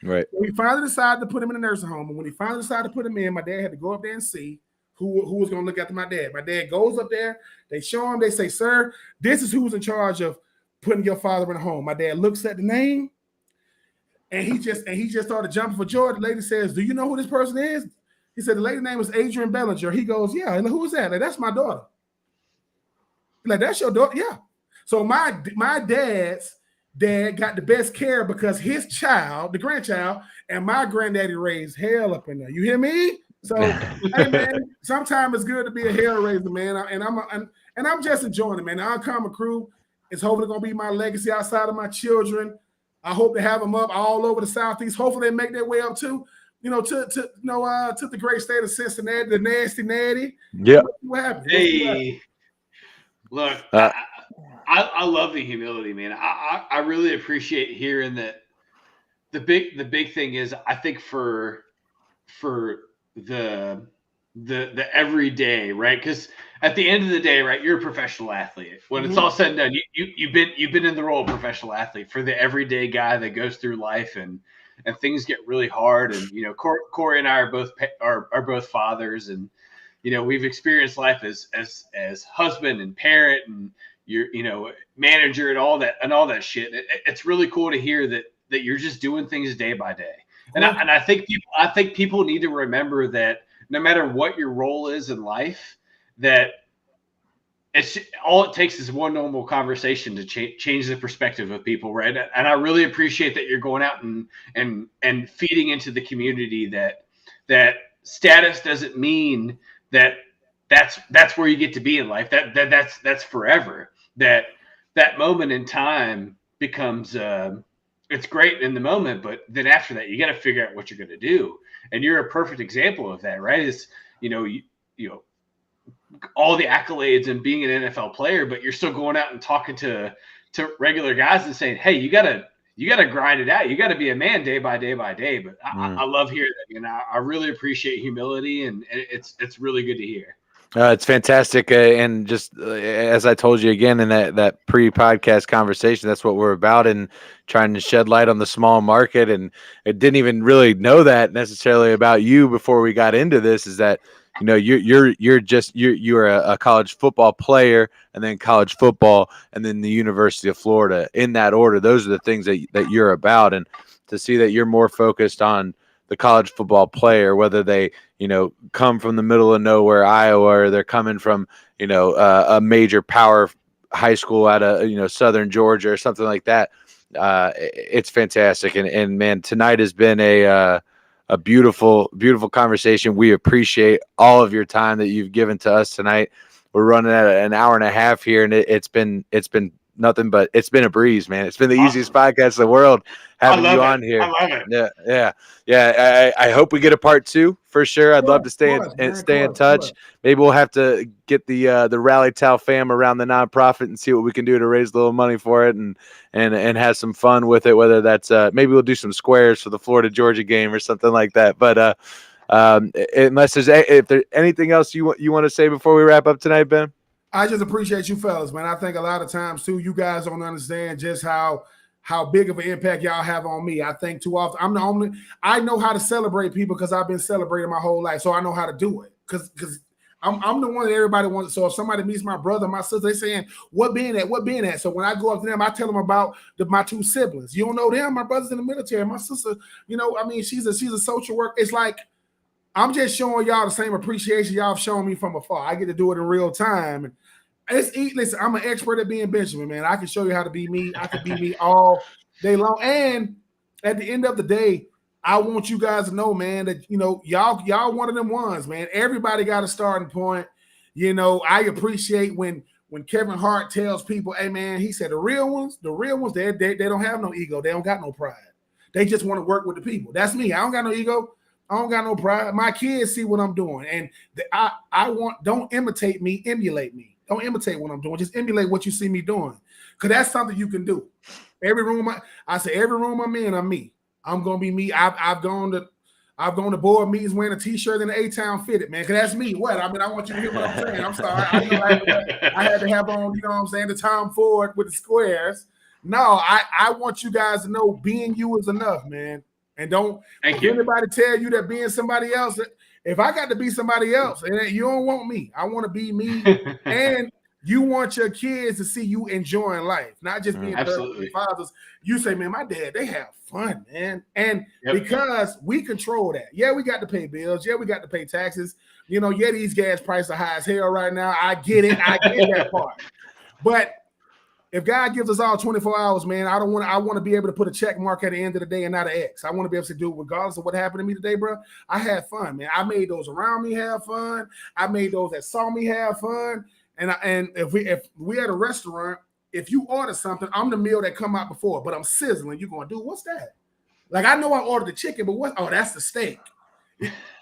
Right. So he finally decided to put him in the nursing home. And when he finally decided to put him in, my dad had to go up there and see who was going to look after my dad. My dad goes up there. They show him. They say, sir, this is who's in charge of putting your father in the home. My dad looks at the name, and he just started jumping for joy. The lady says, do you know who this person is? He said, the lady's name is Adrian Bellinger. He goes, yeah. And who is that? Like, that's my daughter. Like, that's your daughter? Yeah. So my dad's dad got the best care because his child, the grandchild, and my granddaddy raised hell up in there. You hear me? So, hey, man, sometimes it's good to be a hell raiser, man. And I'm just enjoying it, man. The Uncommon Crew is hopefully going to be my legacy outside of my children. I hope to have them up all over the Southeast. Hopefully they make their way up to the great state of Cincinnati, the nasty natty. Yeah. What happened? Hey. Look, I love the humility, man. I really appreciate hearing that. The big thing is, I think for the everyday, right? Because at the end of the day, right, you're a professional athlete. When it's all said and done, you've been in the role of professional athlete. For the everyday guy that goes through life and things get really hard, and Corey and I are both fathers, and we've experienced life as husband and parent and manager and all that shit. It's really cool to hear that you're just doing things day by day. And I think people need to remember that no matter what your role is in life, that it's all it takes is one normal conversation to change the perspective of people, right? And I really appreciate that you're going out and feeding into the community that status doesn't mean that's where you get to be in life. That's forever. That moment in time becomes it's great in the moment, but then after that, you got to figure out what you're going to do. And you're a perfect example of that, right? Is you know all the accolades and being an NFL player, but you're still going out and talking to regular guys and saying, hey, you gotta grind it out. You got to be a man day by day by day. But I love hearing that. I really appreciate humility, and it's really good to hear. It's fantastic. And just as I told you again in that pre-podcast conversation, that's what we're about, and trying to shed light on the small market. And it didn't even really know that necessarily about you before we got into this, is that, you're a college football player, and then college football, and then the University of Florida, in that order. Those are the things that you're about. And to see that you're more focused on the college football player, whether they, come from the middle of nowhere, Iowa, or they're coming from, a major power high school out of, Southern Georgia or something like that. It's fantastic. And man, tonight has been a beautiful, beautiful conversation. We appreciate all of your time that you've given to us tonight. We're running at an hour and a half here, and it's been nothing but it's been a breeze, man. It's been the easiest podcast in the world having you on here. I love it. Yeah. I hope we get a part 2 for sure. I'd love to stay in touch. Maybe we'll have to get the Rally Towel fam around the nonprofit and see what we can do to raise a little money for it and have some fun with it. Whether that's maybe we'll do some squares for the Florida Georgia game or something like that. But unless if there's anything else you want to say before we wrap up tonight, Ben. I just appreciate you fellas, man. I think a lot of times too, you guys don't understand just how big of an impact y'all have on me. I think too often I know how to celebrate people because I've been celebrating my whole life, so I know how to do it. Because I'm the one that everybody wants. So if somebody meets my brother, my sister, they saying, "What being at?" So when I go up to them, I tell them about my 2 siblings. You don't know them? My brother's in the military. My sister, she's a social worker. It's like I'm just showing y'all the same appreciation y'all have shown me from afar. I get to do it in real time. And listen, I'm an expert at being Benjamin, man. I can show you how to be me. I can be me all day long. And at the end of the day, I want you guys to know, man, that y'all one of them ones, man. Everybody got a starting point. I appreciate when Kevin Hart tells people, hey man, he said the real ones, they don't have no ego. They don't got no pride. They just want to work with the people. That's me. I don't got no ego. I don't got no pride. My kids see what I'm doing. And don't imitate me, emulate me. Don't imitate what I'm doing. Just emulate what you see me doing. Because that's something you can do. Every room I'm in, I'm me. I'm gonna be me. I've gone to board meetings wearing a t-shirt and an A-Town fitted, man. Because that's me. What? I mean, I want you to hear what I'm saying. I'm sorry. I know I had to have on, the Tom Ford with the squares. No, I want you guys to know being you is enough, man. And don't anybody tell you that being somebody else. If I got to be somebody else, and you don't want me, I want to be me. And you want your kids to see you enjoying life, not just being fathers. You say, man, my dad, they have fun, man. And because we control that. Yeah, we got to pay bills. Yeah, we got to pay taxes. These gas prices are high as hell right now. I get it. I get that part. But if God gives us all 24 hours, man, I want to be able to put a check mark at the end of the day and not an X. I want to be able to do it regardless of what happened to me today, bro. I had fun, man. I made those around me have fun. I made those that saw me have fun. And if we at a restaurant, if you order something, I'm the meal that come out before, but I'm sizzling. You're going to do, what's that? Like, I know I ordered the chicken, but what? Oh, that's the steak.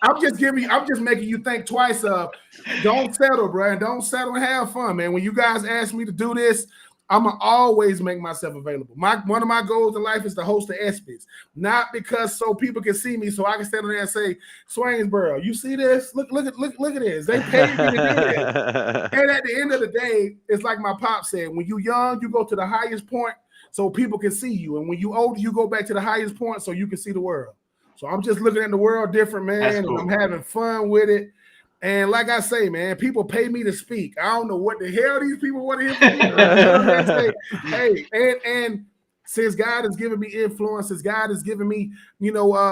I'm just making you think twice of, don't settle, bro. Don't settle and have fun, man. When you guys ask me to do this, I'm going to always make myself available. One of my goals in life is to host the ESPYs. Not because so people can see me so I can stand there and say, Swainsboro, you see this? Look at this. They paid me to do this. And at the end of the day, it's like my pop said, when you're young, you go to the highest point so people can see you. And when you're older, you go back to the highest point so you can see the world. So I'm just looking at the world different, man. Cool. And I'm having fun with it. And like I say, man, people pay me to speak. I don't know what the hell these people want to hear from me. Hey, and since God has given me influence, since God has given me,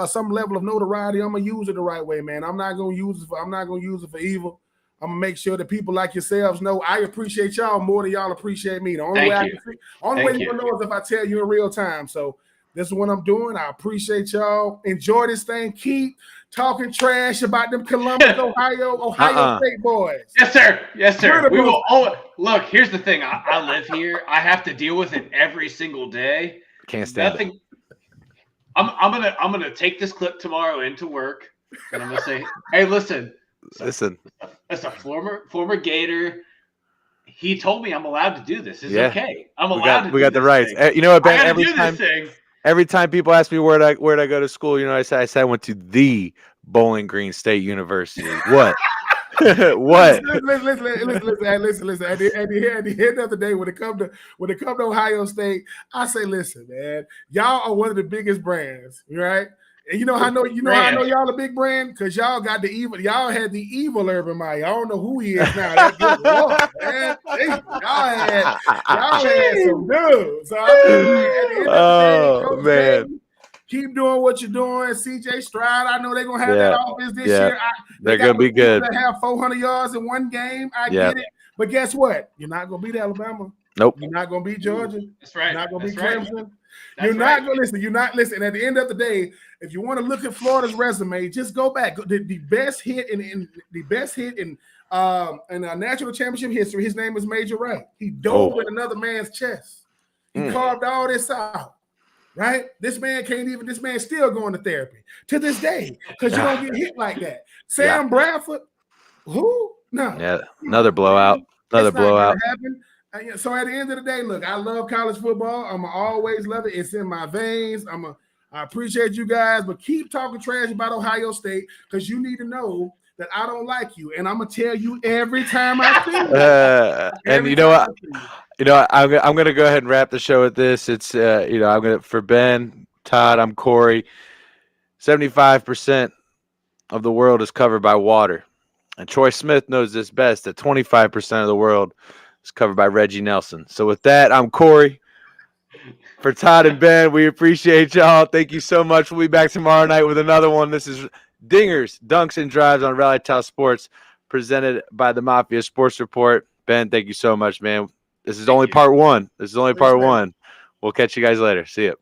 some level of notoriety, I'm gonna use it the right way, man. I'm not gonna use it for evil. I'm gonna make sure that people like yourselves know I appreciate y'all more than y'all appreciate me. The only way you're gonna know is if I tell you in real time. So this is what I'm doing. I appreciate y'all. Enjoy this thing. Keep talking trash about them Columbus, Ohio State boys. Yes, sir. Yes, sir. We will. Look, here's the thing. I live here. I have to deal with it every single day. Can't stand it. I'm gonna take this clip tomorrow into work, and I'm gonna say, hey, listen. That's a former Gator. He told me I'm allowed to do this. It's okay. I'm allowed to. We got the rights. You know what, Ben? Every time people ask me where'd I go to school, I say I went to the Bowling Green State University. What? What? Listen. At the end of the day, when it come to Ohio State, I say, listen, man, y'all are one of the biggest brands, right? And how I know y'all a big brand, because y'all got y'all had the evil Urban Meyer. I don't know who he is now. That's good Lord, man. Y'all had some dudes. So at the end of the day, man. Keep doing what you're doing. CJ Stroud, I know they're going to have that offense this year. They're going to be good. They have 400 yards in one game. I get it. But guess what? You're not going to beat Alabama. Nope. You're not going to beat Georgia. That's right. You're not going to beat Clemson. You're not going to listen. You're not listening. At the end of the day, if you want to look at Florida's resume, just go back. The best hit in a national championship history, his name is Major Wright. He dove in another man's chest. He carved all this out. Right? This man's still going to therapy to this day because you don't get hit like that. Sam Bradford, who? No. Yeah, another blowout. Another blowout. So at the end of the day, look, I love college football. I'm going to always love it. It's in my veins. I appreciate you guys, but keep talking trash about Ohio State because you need to know that I don't like you. And I'm going to tell you every time I see you. And you know what? I'm going to go ahead and wrap the show with this. It's, I'm going to, for Ben, Todd, I'm Corey. 75% of the world is covered by water. And Troy Smith knows this best, that 25% of the world is covered by Reggie Nelson. So with that, I'm Corey. For Todd and Ben, we appreciate y'all. Thank you so much. We'll be back tomorrow night with another one. This is Dingers, Dunks, and Drives on Rally Towel Sports, presented by the Mafia Sports Report. Ben, thank you so much, man. This is only part one. We'll catch you guys later. See ya.